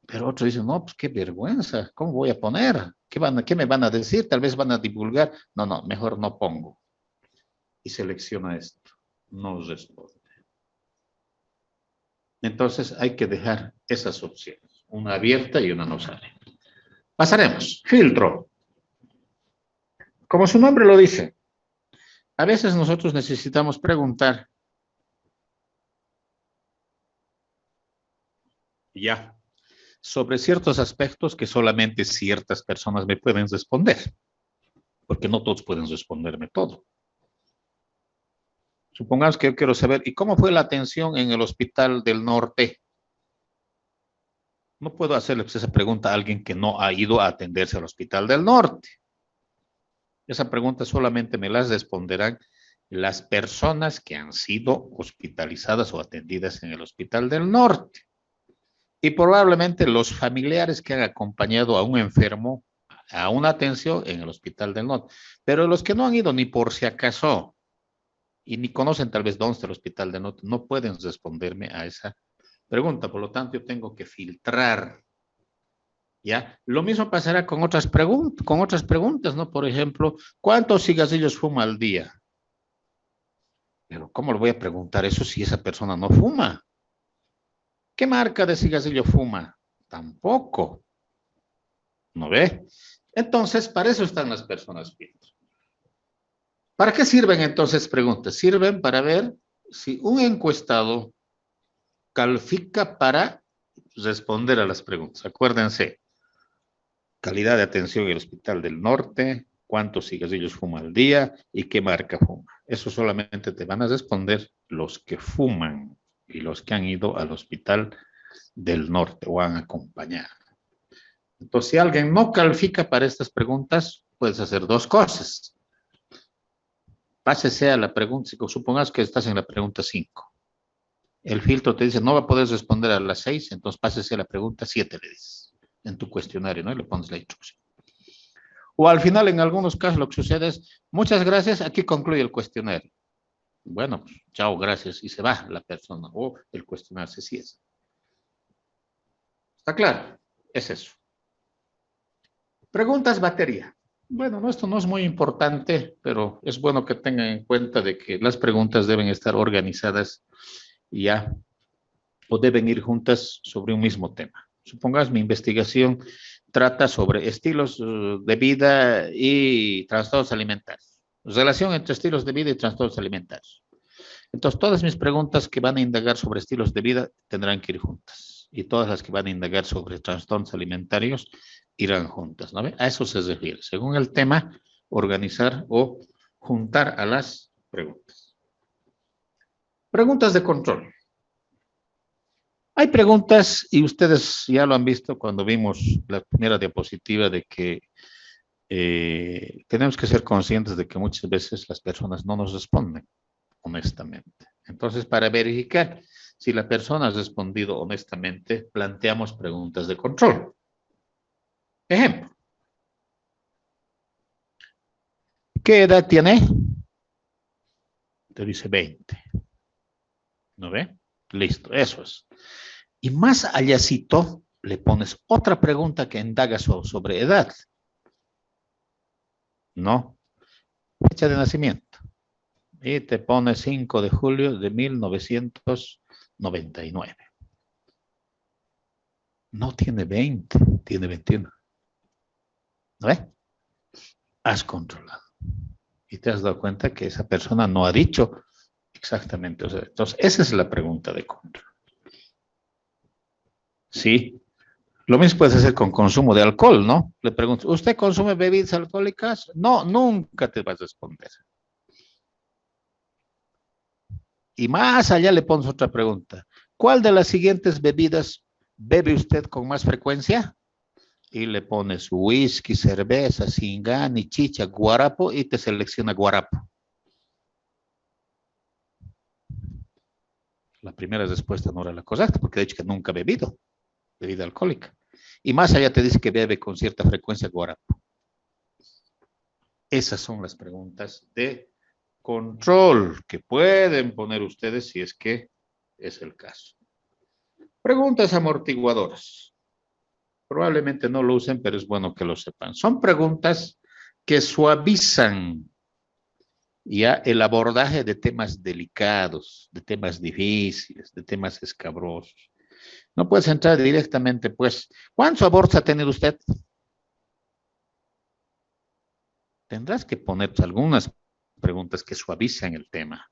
Speaker 1: Pero otros dicen, no, pues qué vergüenza, ¿cómo voy a poner? ¿Qué me van a decir? Tal vez van a divulgar. No, mejor no pongo. Y selecciona esto. No responde. Entonces hay que dejar esas opciones. Una abierta y una no sale. Pasaremos. Filtro. Como su nombre lo dice, a veces nosotros necesitamos preguntar. Ya. Sobre ciertos aspectos que solamente ciertas personas me pueden responder, porque no todos pueden responderme todo. Supongamos que yo quiero saber, ¿y cómo fue la atención en el Hospital del Norte? No puedo hacerle esa pregunta a alguien que no ha ido a atenderse al Hospital del Norte. Esa pregunta solamente me las responderán las personas que han sido hospitalizadas o atendidas en el Hospital del Norte. Y probablemente los familiares que han acompañado a un enfermo a una atención en el Hospital del Norte. Pero los que no han ido ni por si acaso y ni conocen tal vez dónde está el Hospital del Norte, no pueden responderme a esa pregunta. Por lo tanto, yo tengo que filtrar. ¿Ya? Lo mismo pasará con otras preguntas, ¿no? Por ejemplo, ¿cuántos cigarrillos fuma al día? Pero ¿cómo le voy a preguntar eso si esa persona no fuma? ¿Qué marca de cigarrillo fuma? Tampoco. ¿No ve? Entonces, para eso están las personas filtro. ¿Para qué sirven entonces preguntas? Sirven para ver si un encuestado califica para responder a las preguntas. Acuérdense, calidad de atención en el Hospital del Norte, cuántos cigarrillos fuma al día y qué marca fuma. Eso solamente te van a responder los que fuman y los que han ido al Hospital del Norte o han acompañado. Entonces, si alguien no califica para estas preguntas, puedes hacer dos cosas. Pásese a la pregunta, supongamos que estás en la pregunta 5. El filtro te dice, no va a poder responder a las 6, entonces pásese a la pregunta 7, le dices, en tu cuestionario, ¿no? Y le pones la instrucción. O al final, en algunos casos, lo que sucede es, muchas gracias, aquí concluye el cuestionario. Bueno, pues, chao, gracias, y se va la persona, o el cuestionario se cierra. ¿Está claro? Es eso. Preguntas batería. Bueno, no, esto no es muy importante, pero es bueno que tengan en cuenta de que las preguntas deben estar organizadas ya, o deben ir juntas sobre un mismo tema. Supongamos mi investigación trata sobre estilos de vida y trastornos alimentarios. Relación entre estilos de vida y trastornos alimentarios. Entonces, todas mis preguntas que van a indagar sobre estilos de vida tendrán que ir juntas. Y todas las que van a indagar sobre trastornos alimentarios irán juntas, ¿no ve? A eso se refiere. Según el tema, organizar o juntar a las preguntas. Preguntas de control. Hay preguntas, y ustedes ya lo han visto cuando vimos la primera diapositiva, de que tenemos que ser conscientes de que muchas veces las personas no nos responden honestamente. Entonces, para verificar si la persona ha respondido honestamente, planteamos preguntas de control. Ejemplo. ¿Qué edad tiene? Te dice 20. ¿No ve? Listo, eso es. Y más allácito le pones otra pregunta que indaga sobre edad. ¿No? Fecha de nacimiento. Y te pone 5 de julio de 1999. No tiene 20, tiene 21. ¿No ves? Has controlado. Y te has dado cuenta que esa persona no ha dicho exactamente. O sea, entonces, esa es la pregunta de control. Sí. Lo mismo puedes hacer con consumo de alcohol, ¿no? Le pregunto, ¿usted consume bebidas alcohólicas? No, nunca te vas a responder. Y más allá le pones otra pregunta. ¿Cuál de las siguientes bebidas bebe usted con más frecuencia? Y le pones whisky, cerveza, singani, chicha, guarapo, y te selecciona guarapo. La primera respuesta no era la correcta, porque ha dicho que nunca ha bebido bebida alcohólica. Y más allá te dice que bebe con cierta frecuencia guarapo. Esas son las preguntas de control que pueden poner ustedes si es que es el caso. Preguntas amortiguadoras. Probablemente no lo usen, pero es bueno que lo sepan. Son preguntas que suavizan ya el abordaje de temas delicados, de temas difíciles, de temas escabrosos. No puedes entrar directamente, pues, ¿cuántos abortos ha tenido usted? Tendrás que poner algunas preguntas que suavizan el tema.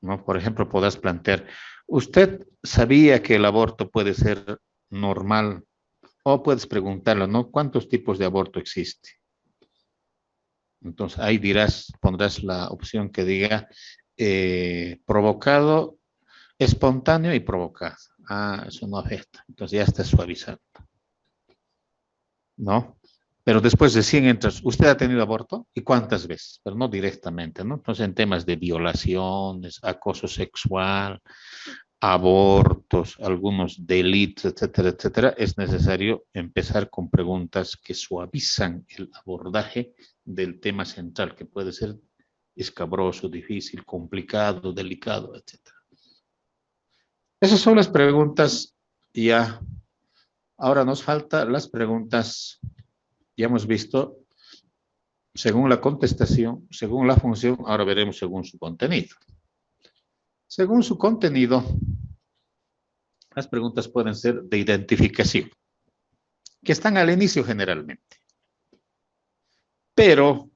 Speaker 1: ¿No? Por ejemplo, podrás plantear, ¿usted sabía que el aborto puede ser normal? O puedes preguntarlo, ¿no? ¿Cuántos tipos de aborto existe? Entonces, ahí pondrás la opción que diga provocado, espontáneo y provocado. Ah, eso no afecta. Entonces ya está suavizando. ¿No? Pero después de 100 entras, ¿usted ha tenido aborto? ¿Y cuántas veces? Pero no directamente, ¿no? Entonces, en temas de violaciones, acoso sexual, abortos, algunos delitos, etcétera, etcétera, es necesario empezar con preguntas que suavizan el abordaje del tema central, que puede ser escabroso, difícil, complicado, delicado, etcétera. Esas son las preguntas ya. Ahora nos faltan las preguntas. Ya hemos visto según la contestación, según la función, ahora veremos según su contenido. Según su contenido, las preguntas pueden ser de identificación, que están al inicio generalmente. Pero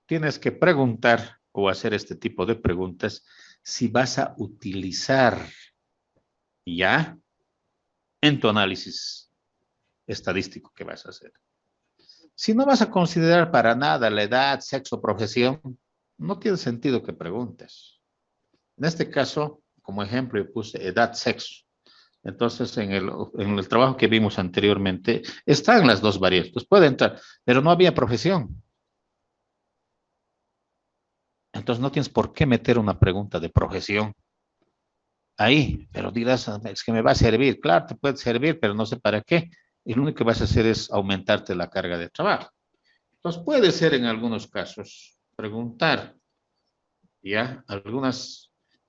Speaker 1: tienes que preguntar o hacer este tipo de preguntas si vas a utilizar ya en tu análisis estadístico que vas a hacer. Si no vas a considerar para nada la edad, sexo, profesión, no tiene sentido que preguntes. En este caso, como ejemplo, yo puse edad, sexo. Entonces, en el trabajo que vimos anteriormente, están las dos variables. Puede entrar, pero no había profesión. Entonces, no tienes por qué meter una pregunta de profesión ahí, pero dirás, es que me va a servir. Claro, te puede servir, pero no sé para qué. Y lo único que vas a hacer es aumentarte la carga de trabajo. Entonces, puede ser en algunos casos preguntar Ya,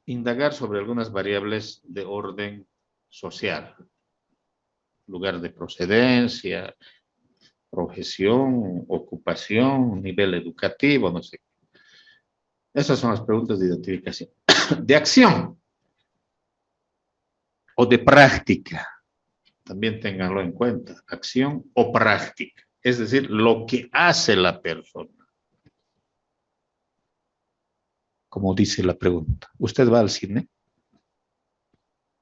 Speaker 1: indagar sobre algunas variables de orden social. Lugar de procedencia, profesión, ocupación, nivel educativo, no sé. Esas son las preguntas de identificación. De acción o de práctica. También ténganlo en cuenta. Acción o práctica. Es decir, lo que hace la persona. Como dice la pregunta. ¿Usted va al cine?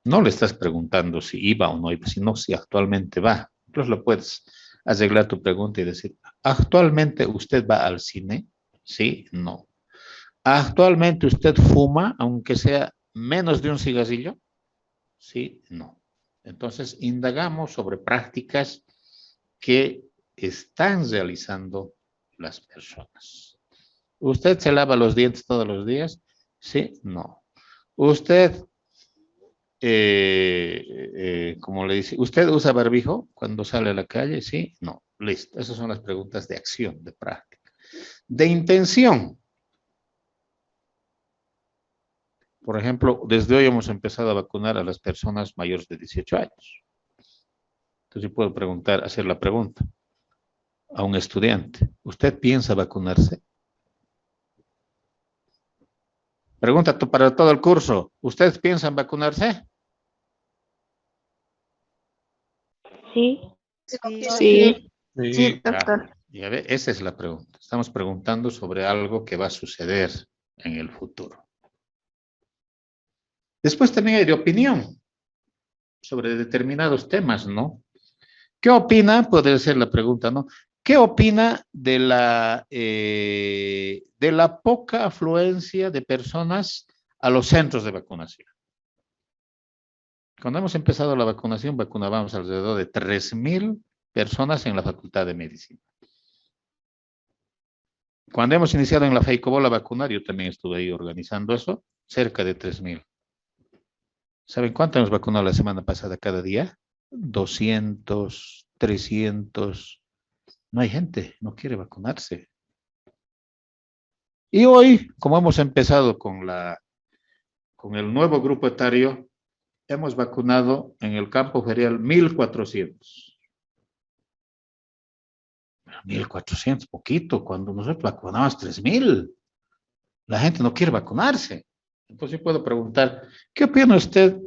Speaker 1: No le estás preguntando si iba o no iba, sino si actualmente va. Entonces lo puedes arreglar tu pregunta y decir, ¿actualmente usted va al cine? Sí, no. ¿Actualmente usted fuma, aunque sea menos de un cigarrillo? Sí, no. Entonces, indagamos sobre prácticas que están realizando las personas. ¿Usted se lava los dientes todos los días? Sí, no. ¿Usted, como le dice, ¿usted usa barbijo cuando sale a la calle? Sí, no. Listo. Esas son las preguntas de acción, de práctica. De intención. Por ejemplo, desde hoy hemos empezado a vacunar a las personas mayores de 18 años. Entonces yo puedo preguntar, hacer la pregunta a un estudiante. ¿Usted piensa vacunarse? Pregunta para todo el curso. ¿Ustedes piensan vacunarse?
Speaker 5: Sí.
Speaker 2: Sí.
Speaker 4: Sí, doctor.
Speaker 1: Ya ve, esa es la pregunta. Estamos preguntando sobre algo que va a suceder en el futuro. Después también hay de opinión sobre determinados temas, ¿no? ¿Qué opina? Puede ser la pregunta, ¿no? ¿Qué opina de la poca afluencia de personas a los centros de vacunación? Cuando hemos empezado la vacunación, vacunábamos alrededor de 3,000 personas en la Facultad de Medicina. Cuando hemos iniciado en la FEICOBOL a vacunar, yo también estuve ahí organizando eso, cerca de 3,000. ¿Saben cuánto hemos vacunado la semana pasada cada día? 200, 300. No hay gente, no quiere vacunarse. Y hoy, como hemos empezado con el nuevo grupo etario, hemos vacunado en el campo ferial 1,400. 1,400, poquito, cuando nosotros vacunamos 3,000. La gente no quiere vacunarse. Entonces yo puedo preguntar, ¿qué opina usted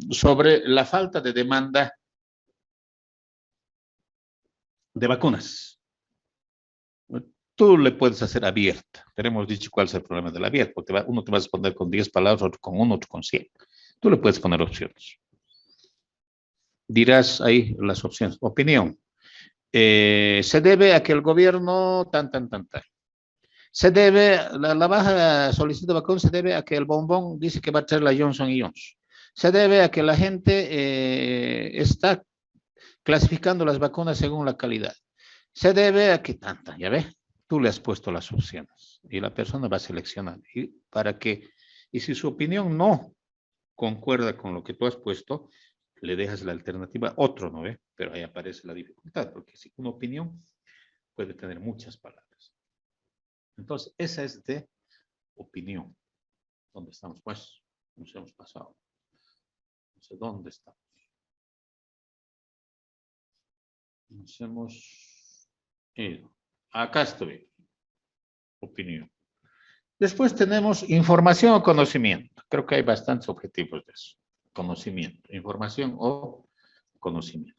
Speaker 1: sobre la falta de demanda de vacunas? Tú le puedes hacer abierta. Pero hemos dicho cuál es el problema de la abierta, porque uno te va a responder con 10 palabras, otro con 1, otro con 100. Tú le puedes poner opciones. Dirás ahí las opciones. Opinión. Se debe a que el gobierno tan. Se debe, la baja solicitud de vacunas se debe a que el bombón dice que va a traer la Johnson & Johnson. Se debe a que la gente está clasificando las vacunas según la calidad. Se debe a que tanta, ya ves, tú le has puesto las opciones y la persona va a seleccionar. Y si su opinión no concuerda con lo que tú has puesto, le dejas la alternativa otro, ¿no ve? Pero ahí aparece la dificultad, porque si una opinión puede tener muchas palabras. Entonces, esa es de opinión. ¿Dónde estamos? Pues, nos hemos pasado. No sé dónde estamos. Nos hemos ido. Acá estoy. Opinión. Después tenemos información o conocimiento. Creo que hay bastantes objetivos de eso. Conocimiento. Información o conocimiento.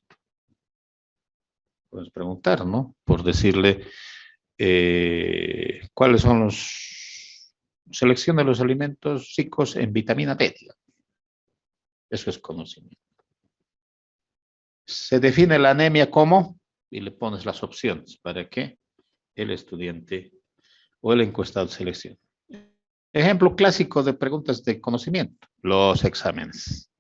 Speaker 1: Puedes preguntar, ¿no? Por decirle cuáles son los... Selecciona los alimentos ricos en vitamina D. Eso es conocimiento. Se define la anemia como, y le pones las opciones para que el estudiante o el encuestado seleccione. Ejemplo clásico de preguntas de conocimiento, los exámenes.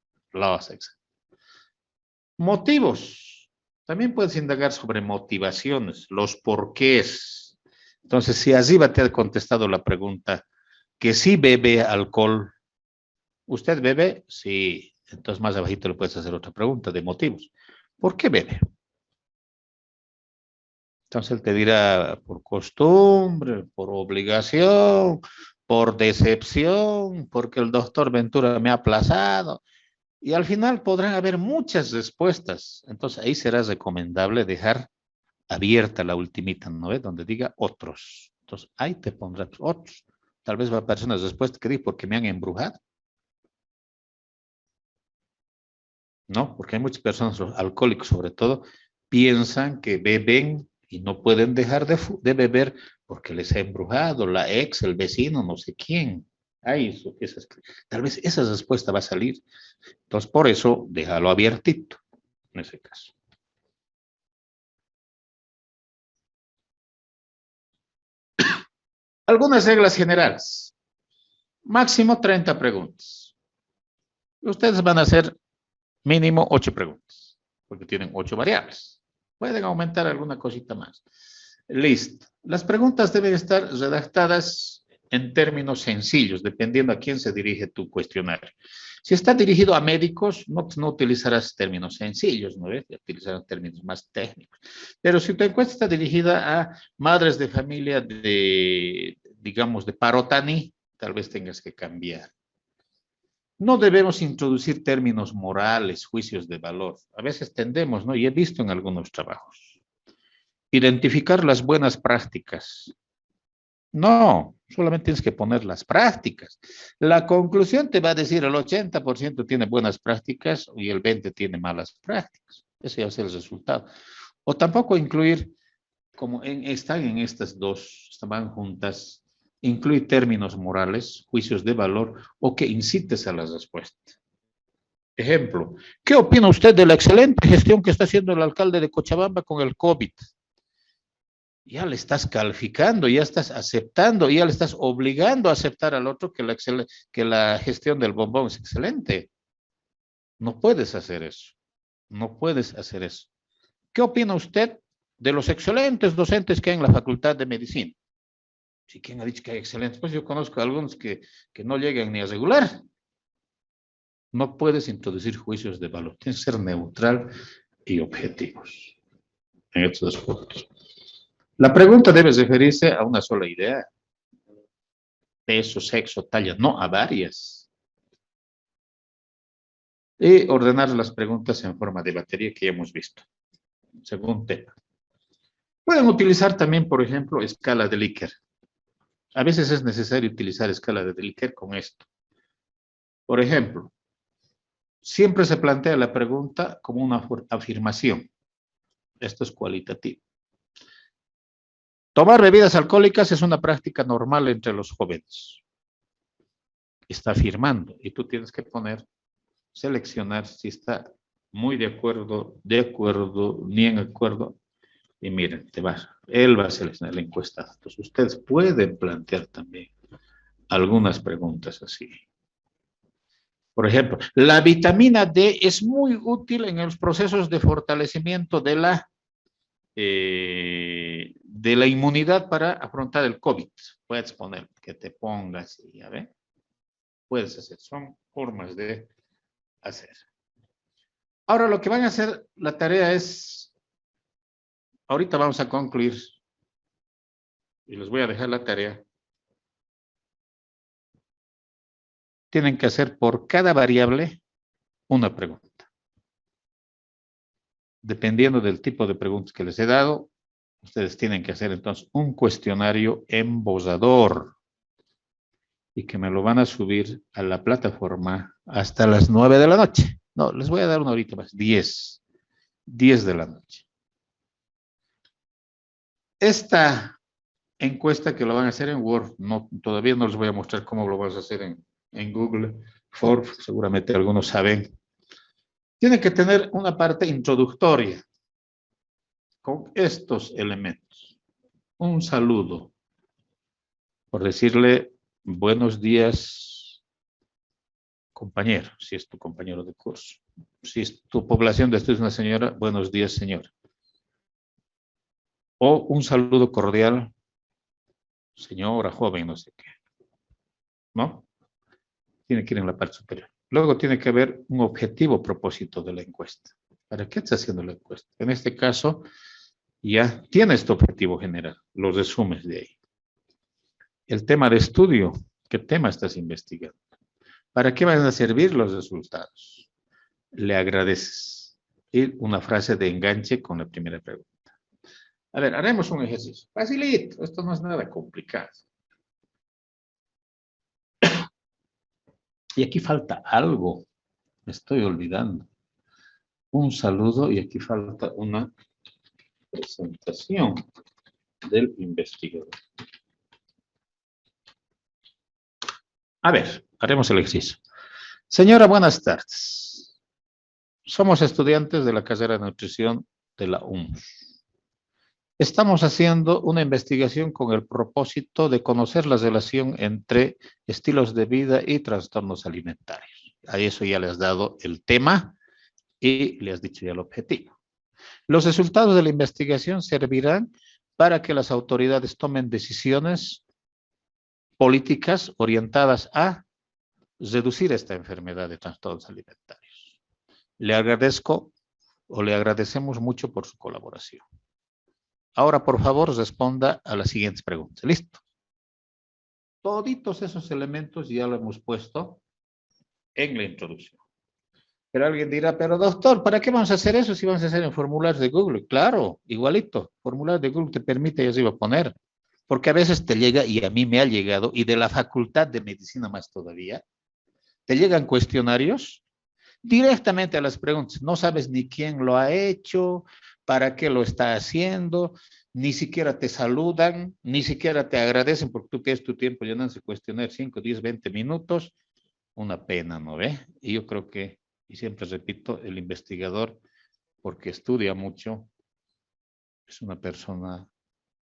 Speaker 1: Motivos. También puedes indagar sobre motivaciones, los porqués. Entonces, si arriba te ha contestado la pregunta que sí bebe alcohol, ¿usted bebe? Sí. Entonces, más abajito le puedes hacer otra pregunta de motivos. ¿Por qué bebe? Entonces él te dirá por costumbre, por obligación, por decepción, porque el doctor Ventura me ha aplazado. Y al final podrán haber muchas respuestas. Entonces ahí será recomendable dejar abierta la ultimita, ¿no ves? Donde diga otros. Entonces ahí te pondrás otros. Tal vez va a aparecer una respuesta que diga porque me han embrujado. No, porque hay muchas personas, los alcohólicos sobre todo, piensan que beben y no pueden dejar de beber porque les ha embrujado la ex, el vecino, no sé quién. Ay, tal vez esa respuesta va a salir. Entonces, por eso, déjalo abiertito en ese caso. Algunas reglas generales. Máximo 30 preguntas. Ustedes van a hacer mínimo 8 preguntas, porque tienen 8 variables. Pueden aumentar alguna cosita más. Listo. Las preguntas deben estar redactadas en términos sencillos, dependiendo a quién se dirige tu cuestionario. Si está dirigido a médicos, no utilizarás términos sencillos, ¿no ves? Utilizarás términos más técnicos. Pero si tu encuesta está dirigida a madres de familia de, digamos, de Parotani, tal vez tengas que cambiar. No debemos introducir términos morales, juicios de valor. A veces tendemos, ¿no? Y he visto en algunos trabajos. Identificar las buenas prácticas. No, solamente tienes que poner las prácticas. La conclusión te va a decir el 80% tiene buenas prácticas y el 20% tiene malas prácticas. Ese va a ser el resultado. O tampoco incluir, como están en estas dos, estaban juntas, incluir términos morales, juicios de valor o que incites a la respuesta. Ejemplo, ¿qué opina usted de la excelente gestión que está haciendo el alcalde de Cochabamba con el COVID? Ya le estás calificando, ya estás aceptando, ya le estás obligando a aceptar al otro que la gestión del bombón es excelente. No puedes hacer eso. No puedes hacer eso. ¿Qué opina usted de los excelentes docentes que hay en la Facultad de Medicina? Si ¿quién ha dicho que hay excelentes? Pues yo conozco a algunos que no llegan ni a regular. No puedes introducir juicios de valor. Tienes que ser neutral y objetivos en estos puntos. La pregunta debe referirse a una sola idea. Peso, sexo, talla, no a varias. Y ordenar las preguntas en forma de batería que ya hemos visto, según tema. Pueden utilizar también, por ejemplo, escala de Likert. A veces es necesario utilizar escala de Likert con esto. Por ejemplo, siempre se plantea la pregunta como una afirmación. Esto es cualitativo. Tomar bebidas alcohólicas es una práctica normal entre los jóvenes. Está afirmando y tú tienes que seleccionar si está muy de acuerdo, ni en acuerdo. Y miren, él va a seleccionar la encuesta. Entonces ustedes pueden plantear también algunas preguntas así. Por ejemplo, la vitamina D es muy útil en los procesos de fortalecimiento de la inmunidad para afrontar el COVID. Puedes poner que te pongas y ya ven. Puedes hacer, son formas de hacer. Ahora lo que van a hacer, la tarea es, ahorita vamos a concluir y les voy a dejar la tarea. Tienen que hacer por cada variable una pregunta. Dependiendo del tipo de preguntas que les he dado, ustedes tienen que hacer entonces un cuestionario embozador y que me lo van a subir a la plataforma hasta las 9 de la noche. No, les voy a dar una horita más, 10 de la noche. Esta encuesta que lo van a hacer en Word, todavía no les voy a mostrar cómo lo vas a hacer en Google Forms, seguramente algunos saben. Tiene que tener una parte introductoria con estos elementos. Un saludo, por decirle buenos días, compañero, si es tu compañero de curso. Si es tu población de estudios una señora, buenos días, señora. O un saludo cordial, señora, joven, no sé qué. ¿No? Tiene que ir en la parte superior. Luego tiene que haber un objetivo propósito de la encuesta. ¿Para qué está haciendo la encuesta? En este caso, Ya tiene este objetivo general, lo resumes de ahí. El tema de estudio, ¿qué tema estás investigando? ¿Para qué van a servir los resultados? Le agradeces. Y una frase de enganche con la primera pregunta. A ver, haremos un ejercicio. Facilito, esto no es nada complicado. Y aquí falta algo, me estoy olvidando. Un saludo y aquí falta una presentación del investigador. A ver, haremos el ejercicio. Señora, buenas tardes. Somos estudiantes de la carrera de nutrición de la UNS. Estamos haciendo una investigación con el propósito de conocer la relación entre estilos de vida y trastornos alimentarios. A eso ya le has dado el tema y le has dicho ya el objetivo. Los resultados de la investigación servirán para que las autoridades tomen decisiones políticas orientadas a reducir esta enfermedad de trastornos alimentarios. Le agradezco o le agradecemos mucho por su colaboración. Ahora, por favor, responda a las siguientes preguntas. ¿Listo? Toditos esos elementos ya lo hemos puesto en la introducción. Pero alguien dirá, pero doctor, ¿para qué vamos a hacer eso si vamos a hacer en formularios de Google? Claro, igualito. Formulario de Google te permite, ya se iba a poner. Porque a veces te llega, y a mí me ha llegado, y de la Facultad de Medicina más todavía, te llegan cuestionarios directamente a las preguntas. No sabes ni quién lo ha hecho, para qué lo está haciendo, ni siquiera te saludan, ni siquiera te agradecen porque tú tienes tu tiempo llenando ese cuestionario 5, 10, 20 minutos. Una pena, ¿no ve? Y yo creo que, y siempre repito, el investigador, porque estudia mucho, es una persona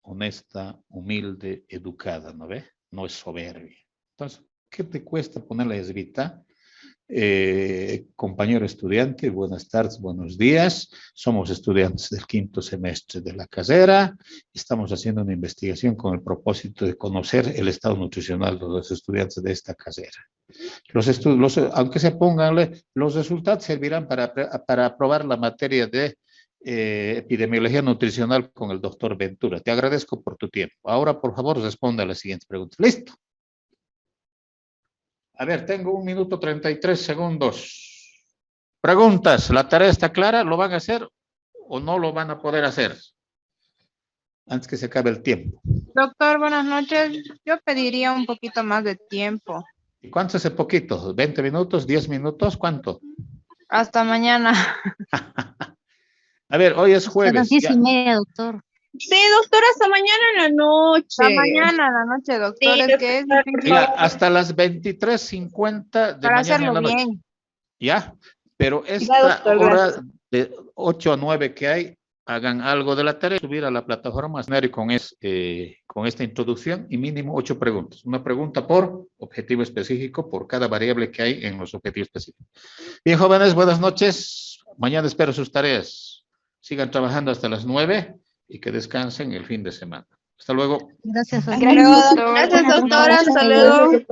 Speaker 1: honesta, humilde, educada, ¿no ve? No es soberbia. Entonces, ¿qué te cuesta poner la esgrita? Compañero estudiante, buenas tardes, buenos días. Somos estudiantes del 5º semestre de la carrera. Estamos haciendo una investigación con el propósito de conocer el estado nutricional de los estudiantes de esta carrera. Aunque se pónganle, los resultados servirán para aprobar la materia de epidemiología nutricional con el doctor Ventura. Te agradezco por tu tiempo. Ahora, por favor, responde a las siguientes preguntas. ¿Listo? A ver, tengo 1 minuto 33 segundos. Preguntas, ¿la tarea está clara? ¿Lo van a hacer o no lo van a poder hacer? Antes que se acabe el tiempo.
Speaker 8: Doctor, buenas noches. Yo pediría un poquito más de tiempo.
Speaker 1: ¿Y cuánto hace poquito? ¿20 minutos? ¿10 minutos? ¿Cuánto?
Speaker 8: Hasta mañana.
Speaker 1: A ver, hoy es jueves.
Speaker 4: A las 10:30, doctor.
Speaker 2: Sí, doctora, hasta mañana en la noche.
Speaker 8: Hasta mañana en la noche, doctor.
Speaker 2: Sí,
Speaker 8: es que es difícil
Speaker 1: Mira, hasta las 23:50 de
Speaker 8: para
Speaker 1: mañana
Speaker 8: hacerlo
Speaker 1: en la noche.
Speaker 8: bien.
Speaker 1: ¿Ya? Pero
Speaker 2: Ya,
Speaker 1: esta
Speaker 2: doctor,
Speaker 1: hora
Speaker 2: gracias.
Speaker 1: de 8 a 9 que hay, hagan algo de la tarea, subir a la plataforma con esta introducción y mínimo 8 preguntas. Una pregunta por objetivo específico, por cada variable que hay en los objetivos específicos. Bien, jóvenes, buenas noches. Mañana espero sus tareas. Sigan trabajando hasta las 9 y que descansen el fin de semana. Hasta luego.
Speaker 4: Gracias, doctor.
Speaker 8: Hasta luego, doctor.
Speaker 2: Gracias, doctora. Hasta luego.